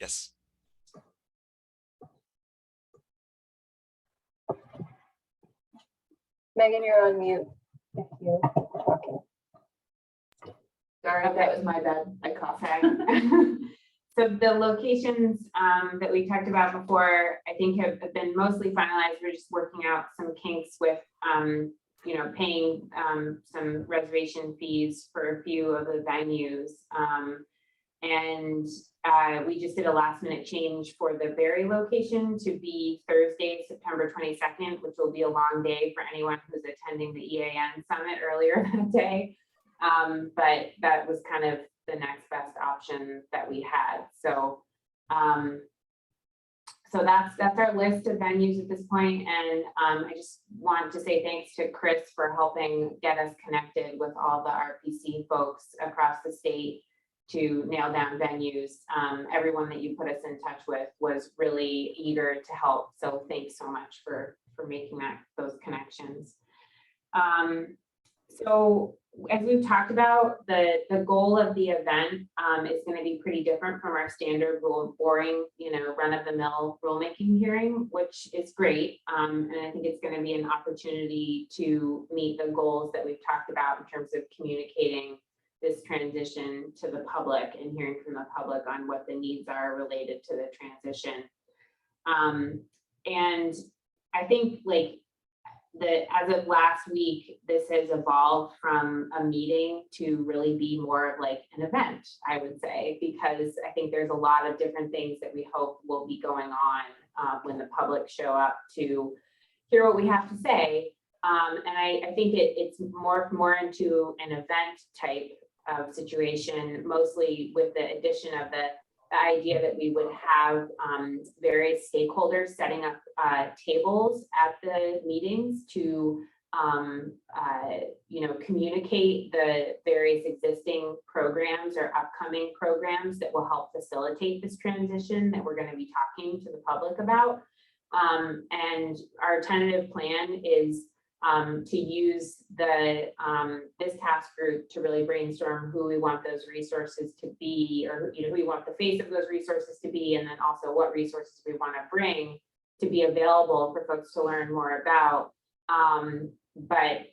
S7: Yes.
S8: Megan, you're on mute if you're talking.
S1: Sorry, that was my bad. I coughed.
S6: Okay. So the locations that we talked about before, I think have been mostly finalized. We're just working out some kinks with, paying some reservation fees for a few of the venues. And we just did a last minute change for the Berry location to be Thursday, September 22nd, which will be a long day for anyone who's attending the EAN summit earlier that day. But that was kind of the next best option that we had. So, so that's our list of venues at this point. And I just want to say thanks to Chris for helping get us connected with all the RPC folks across the state to nail down venues. Everyone that you put us in touch with was really eager to help. So thanks so much for making those connections. So as we've talked about, the goal of the event is going to be pretty different from our standard boring, run-of-the-mill rulemaking hearing, which is great. And I think it's going to be an opportunity to meet the goals that we've talked about in terms of communicating this transition to the public and hearing from the public on what the needs are related to the transition. And I think as of last week, this has evolved from a meeting to really be more of like an event, I would say, because I think there's a lot of different things that we hope will be going on when the public show up to hear what we have to say. And I think it's more into an event type of situation, mostly with the addition of the idea that we would have various stakeholders setting up tables at the meetings to communicate the various existing programs or upcoming programs that will help facilitate this transition that we're going to be talking to the public about. And our tentative plan is to use this task group to really brainstorm who we want those resources to be, or who we want the face of those resources to be, and then also what resources we want to bring to be available for folks to learn more about. But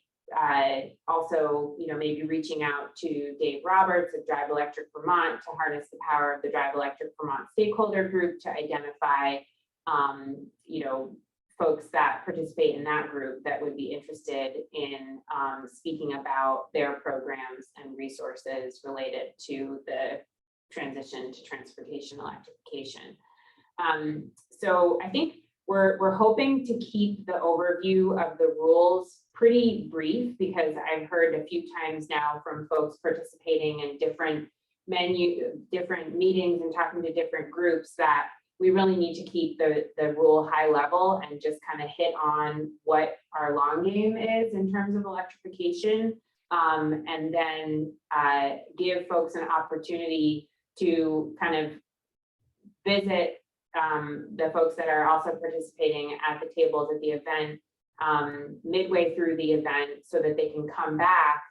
S6: also, maybe reaching out to Dave Roberts of Drive Electric Vermont to harness the power of the Drive Electric Vermont stakeholder group to identify, folks that participate in that group that would be interested in speaking about their programs and resources related to the transition to transportation electrification. So I think we're hoping to keep the overview of the rules pretty brief, because I've heard a few times now from folks participating in different meetings and talking to different groups that we really need to keep the rule high level and just kind of hit on what our long game is in terms of electrification, and then give folks an opportunity to kind of visit the folks that are also participating at the tables at the event midway through the event, so that they can come back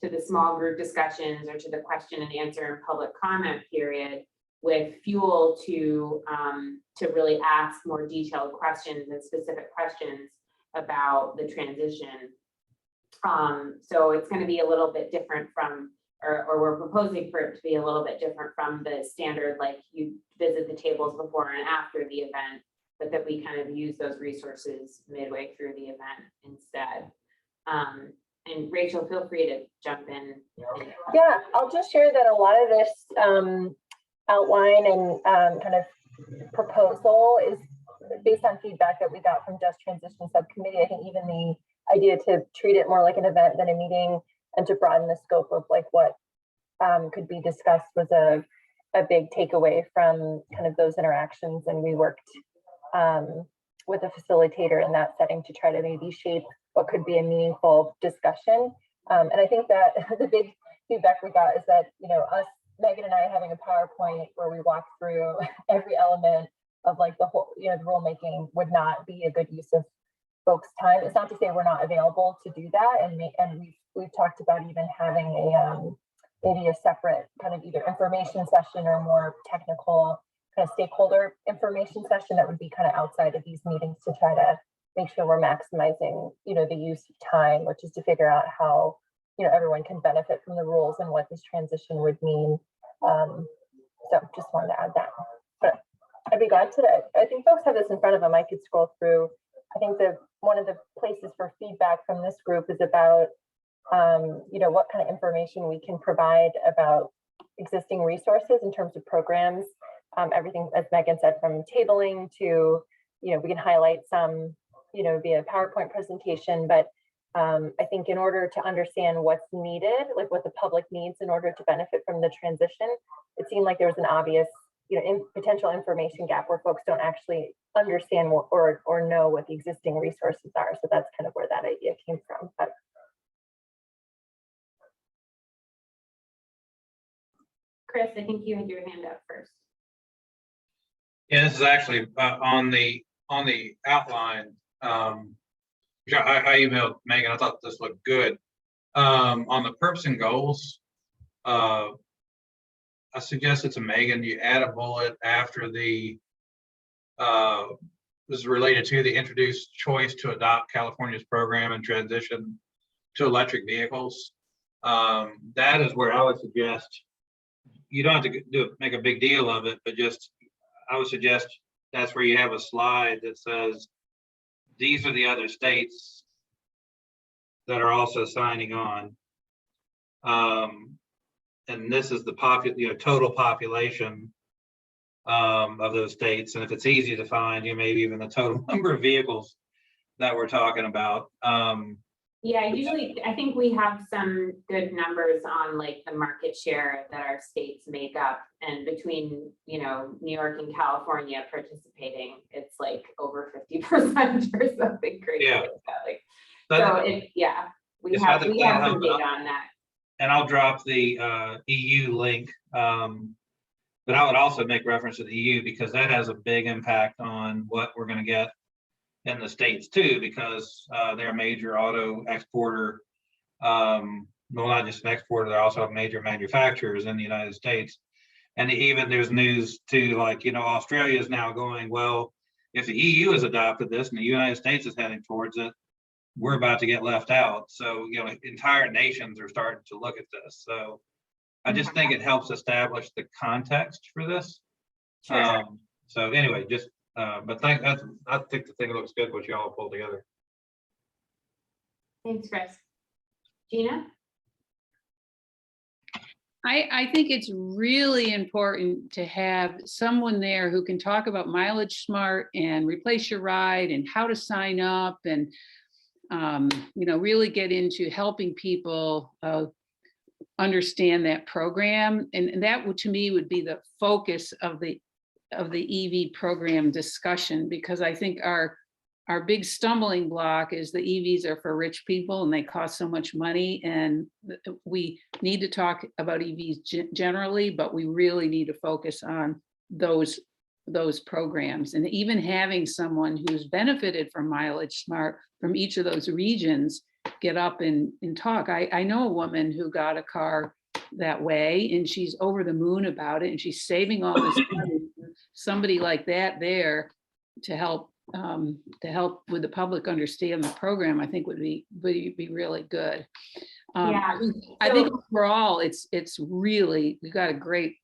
S6: the small group discussions or to the question and answer and public comment period with fuel to really ask more detailed questions and specific questions about the transition. So it's going to be a little bit different from, or we're proposing for it to be a little bit different from the standard, like you visit the tables before and after the event, but that we kind of use those resources midway through the event instead. And Rachel, feel free to jump in.
S8: Yeah, I'll just share that a lot of this outline and kind of proposal is based on feedback that we got from Just Transition Subcommittee. I think even the idea to treat it more like an event than a meeting and to broaden the scope of like what could be discussed was a big takeaway from kind of those interactions. And we worked with a facilitator in that setting to try to maybe shape what could be a meaningful discussion. And I think that the big feedback we got is that, you know, us, Megan and I having a PowerPoint where we walk through every element of like the whole, you know, the rulemaking would not be a good use of folks' time. It's not to say we're not available to do that. And we've talked about even having a maybe a separate kind of either information session or more technical kind of stakeholder information session that would be kind of outside of these meetings to try to make sure we're maximizing, you know, the use of time, which is to figure out how, you know, everyone can benefit from the rules and what this transition would mean. So just wanted to add that. But I'd be glad to, I think folks have this in front of them. I could scroll through. I think one of the places for feedback from this group is about, you know, what kind of information we can provide about existing resources in terms of programs. Everything, as Megan said, from tabling to, you know, we can highlight some, you know, via PowerPoint presentation, but I think in order to understand what's needed, like what the public needs in order to benefit from the transition, it seemed like there was an obvious, you know, potential information gap where folks don't actually understand or know what the existing resources are. So that's kind of where that idea came from. But
S6: Chris, I think you had your hand up first.
S4: Yeah, this is actually on the outline. Which I emailed Megan. I thought this looked good. On the purpose and goals, I suggested to Megan you add a bullet after the this is related to the introduced choice to adopt California's program and transition to electric vehicles. That is where I would suggest you don't have to make a big deal of it, but just I would suggest that's where you have a slide that says these are the other states that are also signing on. And this is the total population of those states. And if it's easy to find, you maybe even the total number of vehicles that we're talking about.
S6: Yeah, usually I think we have some good numbers on like the market share that our states make up, and between, you know, New York and California participating, it's like over 50% or something crazy.
S4: Yeah.
S6: Like
S4: that.
S6: So yeah, we
S4: It's
S6: have
S4: not
S6: some data on that.
S4: And I'll drop the EU link. But I would also make reference to the EU because that has a big impact on what we're going to get in the States too, because they're a major auto exporter. Well, not just an exporter, they're also major manufacturers in the United States. And even there's news too, like, you know, Australia is now going, well, if the EU has adopted this and the United States is heading towards it, we're about to get left out. So, you know, entire nations are starting to look at this. So I just think it helps establish the context for this.
S6: Sure.
S4: So anyway, just, but I think the thing looks good, what you all pulled together.
S6: Thanks, Chris. Gina?
S3: I think it's really important to have someone there who can talk about Mileage Smart and Replace Your Ride and how to sign up and, you know, really get into helping people understand that program. And that would, to me, would be the focus of the EV program discussion, because I think our big stumbling block is the EVs are for rich people and they cost so much money, and we need to talk about EVs generally, but we really need to focus on those programs. And even having someone who's benefited from Mileage Smart from each of those regions get up and talk. I know a woman who got a car that way, and she's over the moon about it, and she's saving all this money. Somebody like that there to help with the public understand the program, I think would be really good.
S6: Yeah,
S3: I think overall, it's really, we've got a great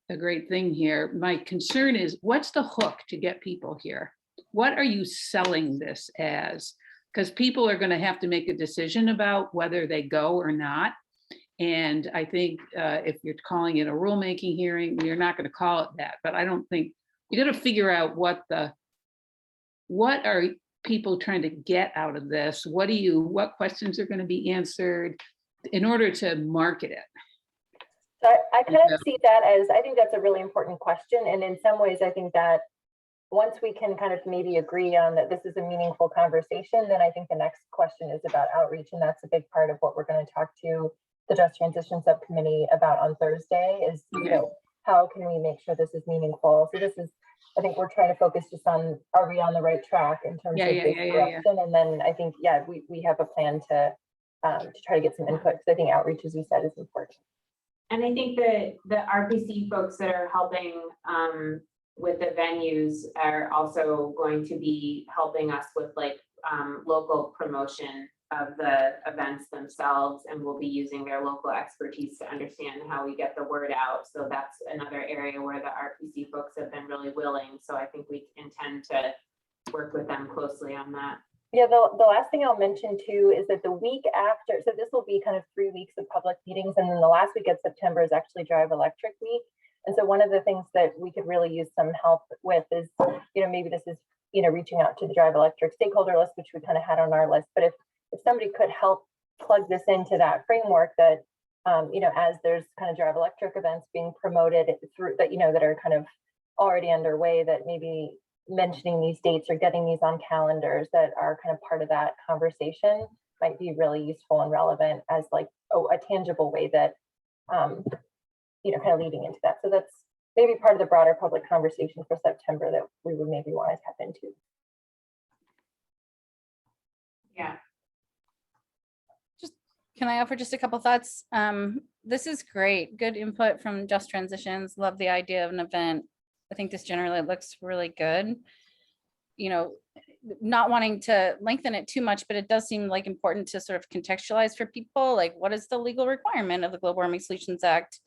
S3: thing here. My concern is, what's the hook to get people here? What are you selling this as? Because people are going to have to make a decision about whether they go or not. And I think if you're calling it a rulemaking hearing, you're not going to call it that. But I don't think, you got to figure out what are people trying to get out of this? What questions are going to be answered in order to market it?
S8: So I kind of see that as, I think that's a really important question. And in some ways, I think that once we can kind of maybe agree on that this is a meaningful conversation, then I think the next question is about outreach. And that's a big part of what we're going to talk to the Just Transition Subcommittee about on Thursday is, you know, how can we make sure this is meaningful? So this is, I think we're trying to focus just on, are we on the right track in terms of this direction? And then I think, yeah, we have a plan to try to get some input, because I think outreach, as we said, is important.
S6: and I think that the RPC folks that are helping with the venues are also going to be helping us with like local promotion of the events themselves, and we'll be using their local expertise to understand how we get the word out. So that's another area where the RPC folks have been really willing. So I think we intend to work with them closely on that.
S8: Yeah, the last thing I'll mention too is that the week after, so this will be kind of 3 weeks of public meetings, and then the last week of September is actually Drive Electric Week. And so one of the things that we could really use some help with is, you know, maybe this is, you know, reaching out to the Drive Electric stakeholder list, which we kind of had on our list. But if somebody could help plug this into that framework that, you know, as there's kind of Drive Electric events being promoted through that, you know, that are kind of already underway, that maybe mentioning these dates or getting these on calendars that are kind of part of that conversation might be really useful and relevant as like a tangible way that, you know, kind of leading into that. So that's maybe part of the broader public conversation for September that we would maybe want to tap into.
S6: Yeah.
S5: Can I offer just a couple thoughts? This is great. Good input from Just Transitions. Love the idea of an event. I think this generally looks really good. You know, not wanting to lengthen it too much, but it does seem like important to sort of contextualize for people, like what is the legal requirement of the Global Warming Solutions Act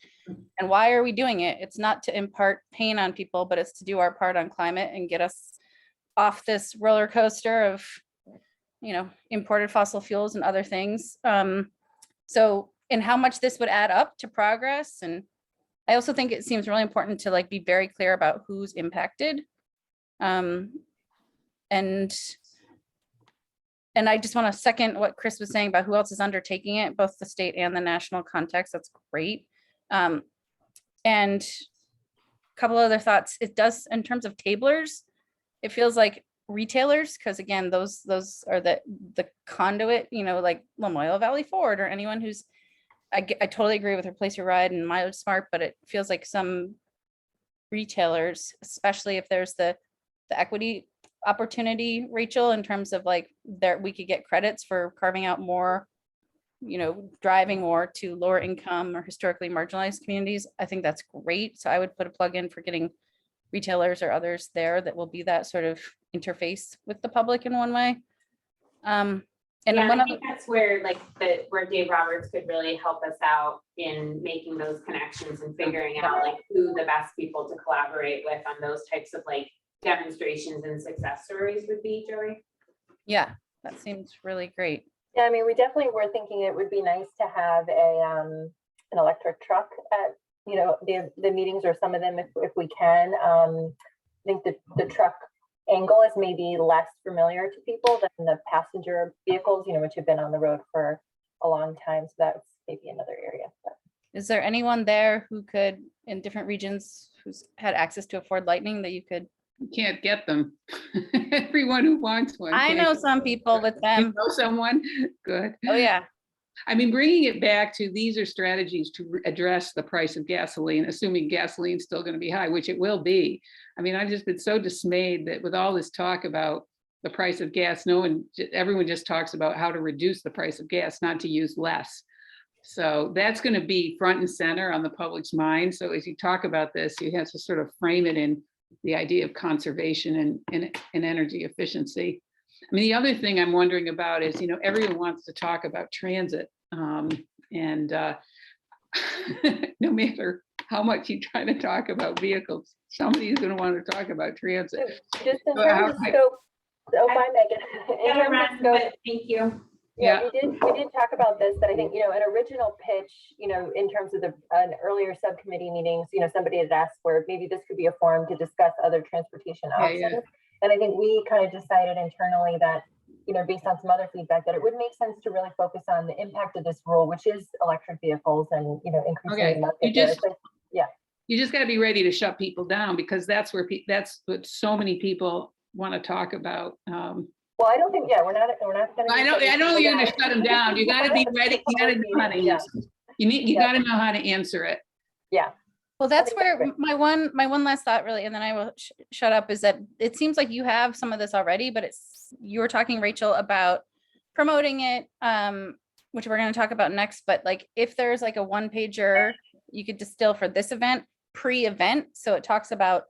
S5: and why are we doing it? It's not to impart pain on people, but it's to do our part on climate and get us off this roller coaster of, you know, imported fossil fuels and other things. So, and how much this would add up to progress. And I also think it seems really important to like be very clear about who's impacted. And I just want to second what Chris was saying about who else is undertaking it, both the state and the national context. That's great. And a couple other thoughts. It does, in terms of tablers, it feels like retailers, because again, those are the conduit, you know, like Lamoille Valley Ford or anyone who's, I totally agree with Replace Your Ride and Mileage Smart, but it feels like some retailers, especially if there's the equity opportunity, Rachel, in terms of like we could get credits for carving out more, you know, driving more to lower income or historically marginalized communities. I think that's great. So I would put a plug in for getting retailers or others there that will be that sort of interface with the public in one way. And
S6: yeah,
S5: one
S6: I think that's where like where Dave Roberts could really help us out in making those connections and figuring out like who the best people to collaborate with on those types of like demonstrations and success stories would be, Joey.
S5: Yeah, that seems really great.
S8: Yeah, I mean, we definitely were thinking it would be nice to have an electric truck at, you know, the meetings, or some of them if we can. I think the truck angle is maybe less familiar to people than the passenger vehicles, you know, which have been on the road for a long time. So that's maybe another area. But.
S5: Is there anyone there who could, in different regions, who's had access to a Ford Lightning that you could?
S3: You can't get them. Everyone who wants one.
S5: I know some people with
S3: You
S5: them.
S3: know someone? Good.
S5: Oh yeah.
S3: I mean, bringing it back to, these are strategies to address the price of gasoline, assuming gasoline's still going to be high, which it will be. I mean, I've just been so dismayed that with all this talk about the price of gas. Everyone just talks about how to reduce the price of gas, not to use less. So that's going to be front and center on the public's mind. So as you talk about this, you have to sort of frame it in the idea of conservation and energy efficiency. I mean, the other thing I'm wondering about is, everyone wants to talk about transit. No matter how much you try to talk about vehicles, somebody's going to want to talk about transit.
S8: Just in
S3: So
S8: terms of scope, bye, Megan. In
S6: Gotta
S8: terms of
S6: run,
S8: scope,
S6: but thank you.
S8: yeah, we did talk about this, but I think, an original pitch, in terms of an earlier subcommittee meetings, somebody had asked where maybe this could be a forum to discuss other transportation
S3: Yeah,
S8: options.
S3: yeah.
S8: And I think we kind of decided internally that, based on some other feedback, that it would make sense to really focus on the impact of this rule, which is electric vehicles and, increasing
S3: Okay,
S8: the market
S3: you
S8: there.
S3: just-
S8: So,
S3: You just got to be ready to shut people down, because that's what so many people want to talk about.
S8: well, I don't think, we're not going to.
S3: I don't think you're going to shut them down. You got to be ready. You got to know how to
S8: Yeah.
S3: answer. You got to know how to answer it.
S5: Well, that's
S8: think that's
S5: where
S8: great.
S5: my one last thought really, and then I will shut up, is that it seems like you have some of this already, but you were talking, Rachel, about promoting it, which we're going to talk about next. But like, if there's like a one pager you could distill for this event, pre-event, so it talks about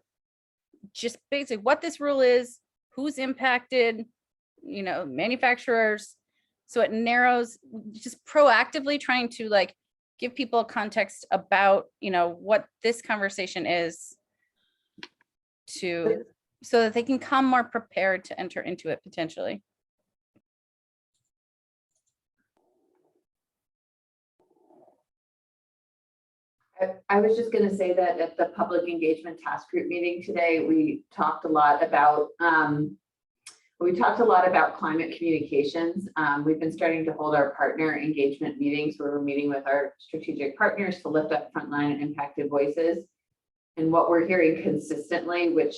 S5: just basically what this rule is, who's impacted, manufacturers. So it narrows, just proactively trying to like give people context about, what this conversation is, so that they can come more prepared to enter into it potentially.
S1: I was just gonna say that at the public engagement task group meeting today, we talked a lot about climate communications. We've been starting to hold our partner engagement meetings where we're meeting with our strategic partners to lift up frontline and impacted voices. And what we're hearing consistently, which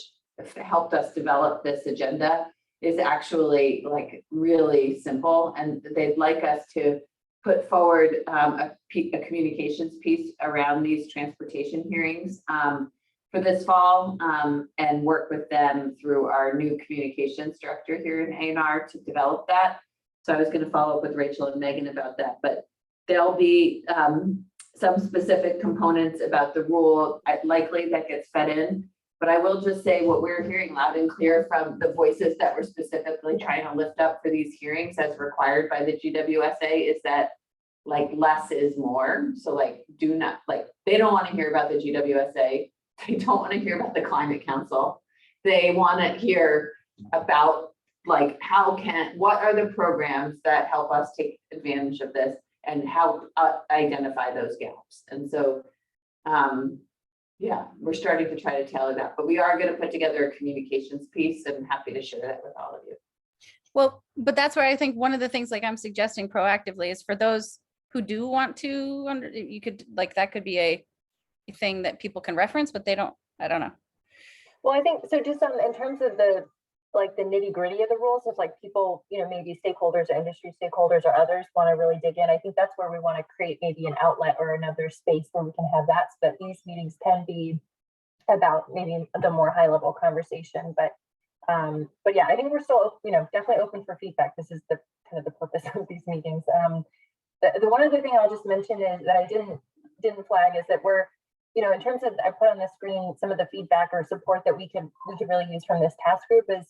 S1: helped us develop this agenda, is actually like really simple. And they'd like us to put forward a communications piece around these transportation hearings for this fall, and work with them through our new communications director here in A&R to develop that. So I was going to follow up with Rachel and Megan about that, but there'll be some specific components about the rule likely that gets fed in. But I will just say what we're hearing loud and clear from the voices that we're specifically trying to lift up for these hearings as required by the GWSA is that like less is more. So like they don't want to hear about the GWSA. They don't want to hear about the Climate Council. They want to hear about like what are the programs that help us take advantage of this and help identify those gaps. And so we're starting to try to tailor that, but we are going to put together a communications piece and I'm happy to share that with all of you.
S5: Well, but that's where I think one of the things like I'm suggesting proactively is for those who do want to, you could like, that could be a thing that people can reference, but I don't know.
S8: Well, I think so. Just in terms of the nitty gritty of the rules, if like people, maybe stakeholders or industry stakeholders or others want to really dig in, I think that's where we want to create maybe an outlet or another space where we can have that. So that these meetings can be about maybe the more high level conversation. But yeah, I think we're still, definitely open for feedback. This is the kind of the purpose of these meetings. The one other thing I'll just mention is that I didn't flag is that we're, in terms of, I put on the screen some of the feedback or support that we could really use from this task group is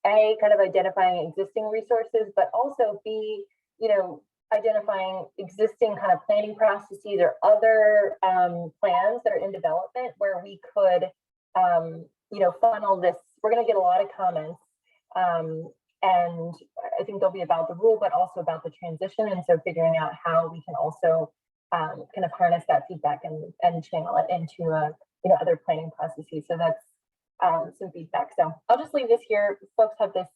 S8: A, kind of identifying existing resources, but also B, identifying existing kind of planning processes or other plans that are in development where we could, funnel this. We're going to get a lot of comments. And I think they'll be about the rule, but also about the transition. And so figuring out how we can also kind of harness that feedback and channel it into other planning processes. So that's some feedback. So I'll just leave this here. Folks have this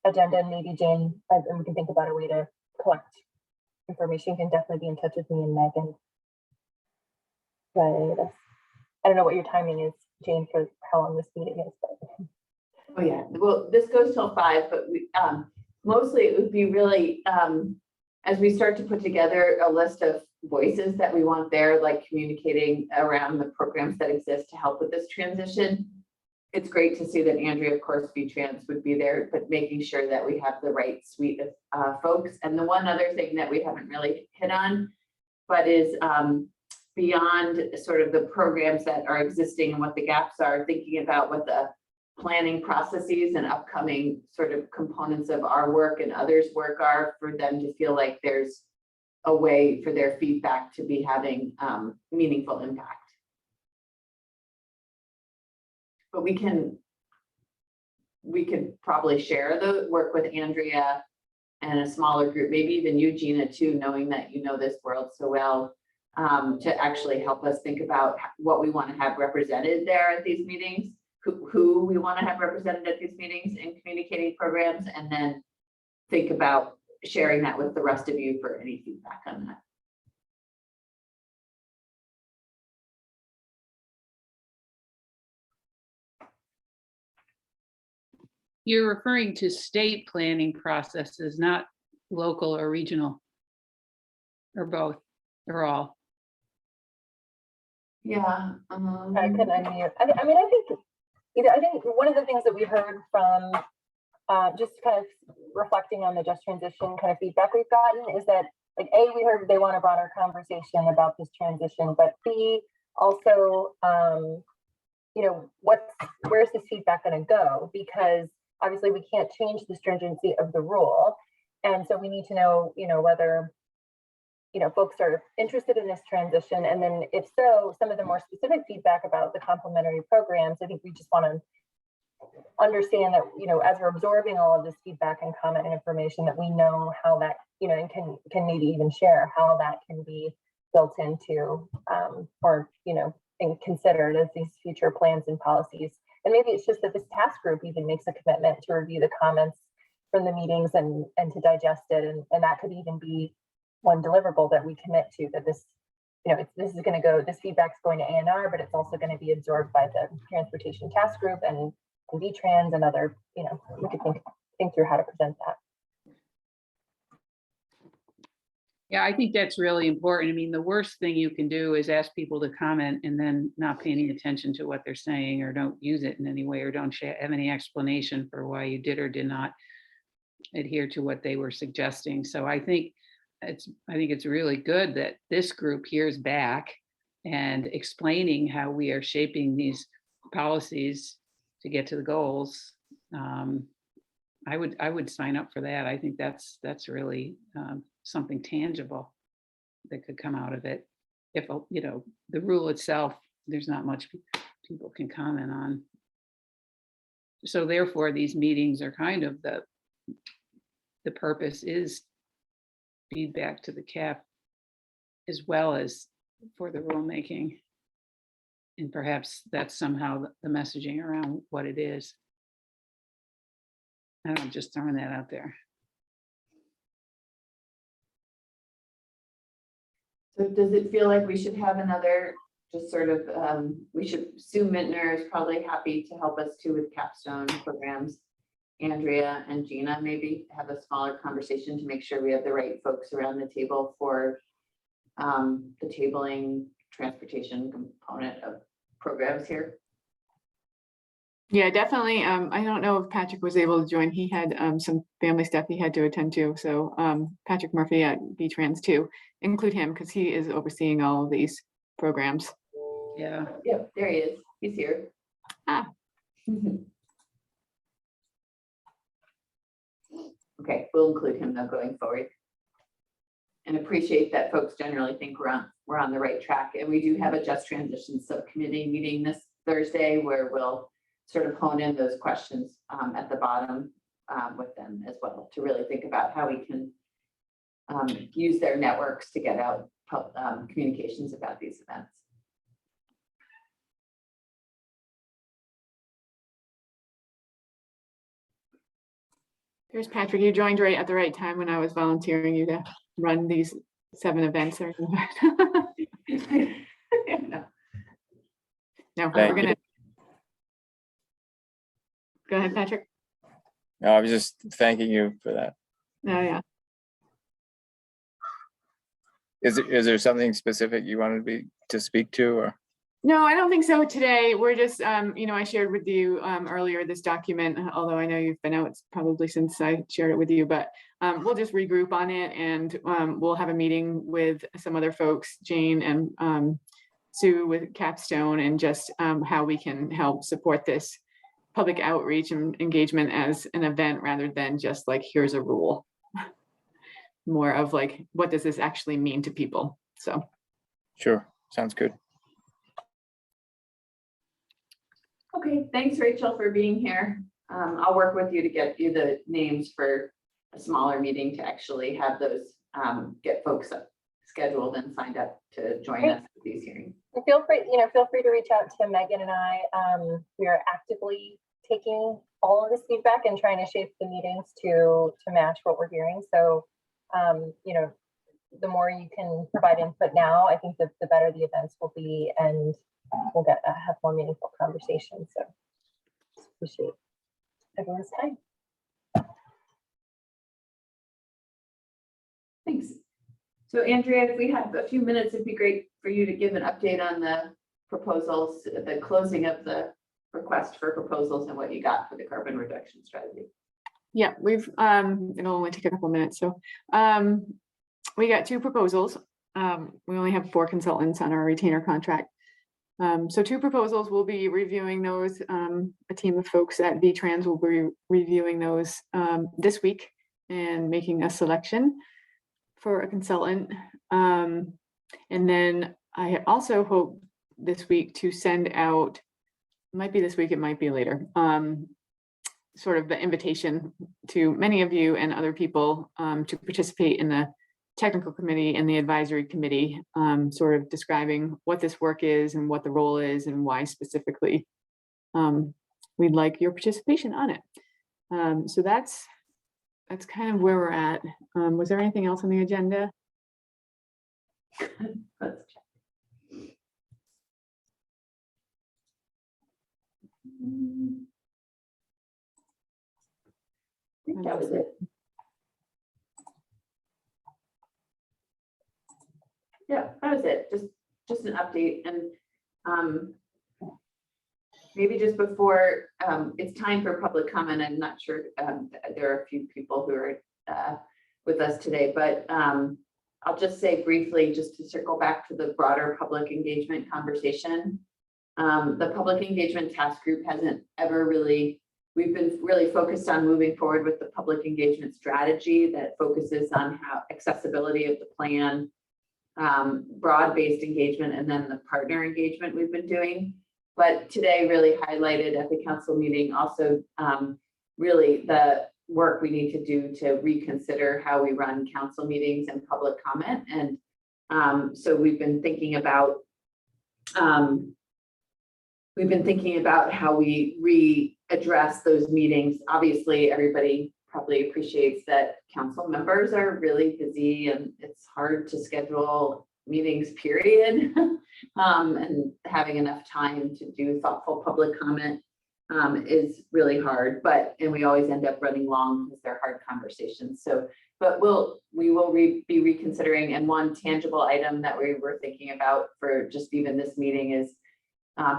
S8: agenda, and maybe Jane, and we can think about a way to collect information. You can definitely be in touch with me and Megan. But I don't know what your timing is, Jane, for how long this meeting is. But.
S1: Oh yeah, well, this goes till 5, but we mostly it would be really as we start to put together a list of voices that we want there, like communicating around the programs that exist to help with this transition. it's great to see that Andrea, of course, V-Trans would be there, but making sure that we have the right suite of folks. And the one other thing that we haven't really hit on, but is beyond sort of the programs that are existing and what the gaps are, thinking about what the planning processes and upcoming sort of components of our work and others' work are, for them to feel like there's a way for their feedback to be having meaningful impact. But we could probably share the work with Andrea and a smaller group, maybe even you, Gina, too, knowing that you know this world so well, to actually help us think about what we want to have represented there at these meetings, who we want to have represented at these meetings and communicating programs, and then think about sharing that with the rest of you for any feedback on that.
S3: You're referring to state planning processes, not local or regional, or both, or all.
S1: Yeah.
S8: I can unmute. I mean, I think, I think one of the things that we heard from just kind of reflecting on the just transition kind of feedback we've gotten is that, like, A, we heard they want a broader conversation about this transition, but B, also, where's this feedback going to go? Because obviously we can't change the stringency of the rule. And so we need to know, whether, folks are interested in this transition. And then if so, some of the more specific feedback about the complementary programs, I think we just want to understand that, as we're absorbing all of this feedback and comment and information, that we know how that, and can maybe even share how that can be built into and considered as these future plans and policies. And maybe it's just that this task group even makes a commitment to review the comments from the meetings and to digest it. And that could even be one deliverable that we commit to, that this, this is going to go, this feedback's going to ANR, but it's also going to be absorbed by the transportation task group and V-Trans and other, we could think through how to present that.
S3: Yeah, I think that's really important. I mean, the worst thing you can do is ask people to comment and then not pay any attention to what they're saying, or don't use it in any way, or don't have any explanation for why you did or did not adhere to what they were suggesting. So I think it's really good that this group hears back and explaining how we are shaping these policies to get to the goals. I would sign up for that. I think that's really something tangible that could come out of it. If the rule itself, there's not much people can comment on. So therefore, these meetings are kind of the purpose is feedback to the CAP, as well as for the rulemaking. And perhaps that's somehow the messaging around what it is. I'm just throwing that out there.
S1: So does it feel like we should have another, just sort of, Sue Mintner is probably happy to help us too with capstone programs. Andrea and Gina maybe have a smaller conversation to make sure we have the right folks around the table for the tabling transportation component of programs here.
S2: Yeah, definitely. I don't know if Patrick was able to join. He had some family stuff he had to attend to. So Patrick Murphy at V-Trans too, include him because he is overseeing all of these programs.
S3: Yeah.
S1: Yep, there he is. He's here.
S2: Ah.
S1: Okay, we'll include him though going forward. And appreciate that folks generally think we're on the right track. And we do have a Just Transition Subcommittee meeting this Thursday where we'll sort of hone in those questions at the bottom with them as well, to really think about how we can use their networks to get out communications about these events.
S2: There's Patrick. You joined right at the right time when I was volunteering you to run these 7 events. No, we're gonna. Go ahead, Patrick.
S9: No, I was just thanking you for that.
S2: Oh, yeah.
S9: Is there something specific you wanted me to speak to, or?
S2: No, I don't think so today. We're just, I shared with you earlier this document, although I know you've been out probably since I shared it with you, but we'll just regroup on it and we'll have a meeting with some other folks, Jane and Sue with Capstone, and just how we can help support this public outreach and engagement as an event rather than just like, here's a rule. More of like, what does this actually mean to people? So.
S9: Sure, sounds good.
S1: Okay, thanks, Rachel, for being here. I'll work with you to get you the names for a smaller meeting to actually have those, get folks scheduled and signed up to join us at these hearings.
S8: And feel free to reach out to Megan and I. We are actively taking all of this feedback and trying to shape the meetings to match what we're hearing. So, the more you can provide input now, I think the better the events will be, and we'll have more meaningful conversations. So appreciate everyone's time.
S1: Thanks. So Andrea, if we have a few minutes, it'd be great for you to give an update on the proposals, the closing of the request for proposals and what you got for the carbon reduction strategy.
S2: Yeah, it'll only take a couple minutes. So we got 2 proposals. We only have 4 consultants on our retainer contract. So 2 proposals, we'll be reviewing those. A team of folks at VTrans will be reviewing those this week and making a selection for a consultant. And then I also hope this week to send out, it might be this week, it might be later, sort of the invitation to many of you and other people to participate in the technical committee and the advisory committee, sort of describing what this work is and what the role is and why specifically we'd like your participation on it. So that's kind of where we're at. Was there anything else on the agenda?
S1: Let's check. I think that was it. Yeah, that was it. Just an update, and maybe just before it's time for public comment. I'm not sure there are a few people who are with us today, but I'll just say briefly, just to circle back to the broader public engagement conversation. The public engagement task group hasn't ever really. We've been really focused on moving forward with the public engagement strategy that focuses on how accessibility of the plan, broad-based engagement, and then the partner engagement we've been doing. But today really highlighted at the council meeting also really the work we need to do to reconsider how we run council meetings and public comment. And so we've been thinking about how we readdress those meetings. Obviously, everybody probably appreciates that council members are really busy and it's hard to schedule meetings, period. And having enough time to do thoughtful public comment is really hard, and we always end up running long because they're hard conversations. So, but we will be reconsidering, and one tangible item that we were thinking about for just even this meeting is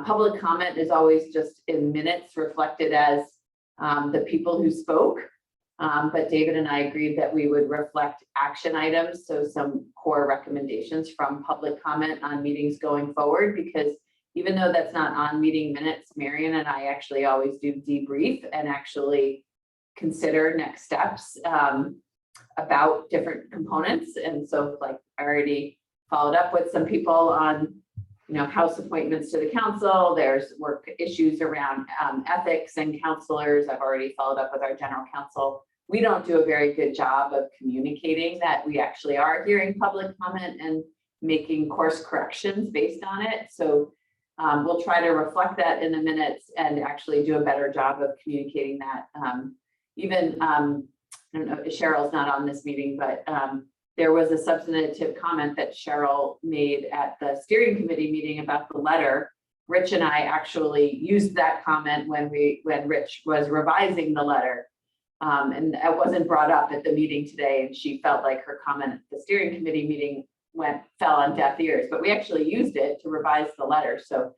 S1: public comment is always just in minutes reflected as the people who spoke. But David and I agreed that we would reflect action items, so some core recommendations from public comment on meetings going forward, because even though that's not on meeting minutes, Marion and I actually always do debrief and actually consider next steps about different components. And so like I already followed up with some people on house appointments to the council. There's work issues around ethics and counselors. I've already followed up with our general counsel. We don't do a very good job of communicating that we actually are hearing public comment and making course corrections based on it. So we'll try to reflect that in the minutes and actually do a better job of communicating that. I don't know, Cheryl's not on this meeting, but there was a substantive comment that Cheryl made at the steering committee meeting about the letter. Rich and I actually used that comment when Rich was revising the letter. And it wasn't brought up at the meeting today, and she felt like her comment at the steering committee meeting fell on deaf ears, but we actually used it to revise the letter. So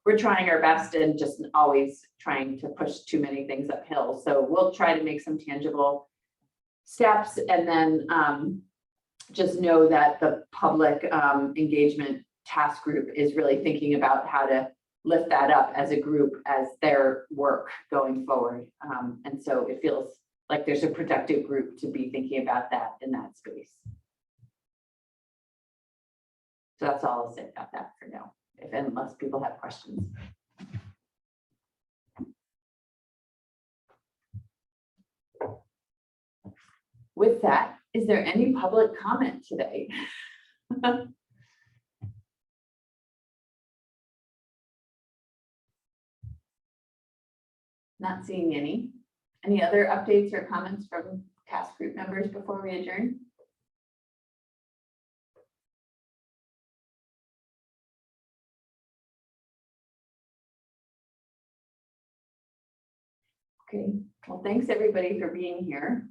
S1: we're trying our best and just always trying to push too many things uphill. So we'll try to make some tangible steps, and then just know that the public engagement task group is really thinking about how to lift that up as a group as their work going forward. And so it feels like there's a productive group to be thinking about that in that space. So that's all I'll say about that for now, unless people have questions. With that, is there any public comment today? Not seeing any. Any other updates or comments from task group members before we adjourn? Okay, well, thanks everybody for being here.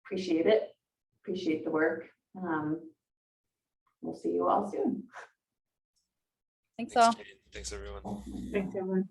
S1: Appreciate it. Appreciate the work. We'll see you all soon.
S5: Thanks all.
S7: Jane. Thanks, everyone.
S2: Thanks, everyone.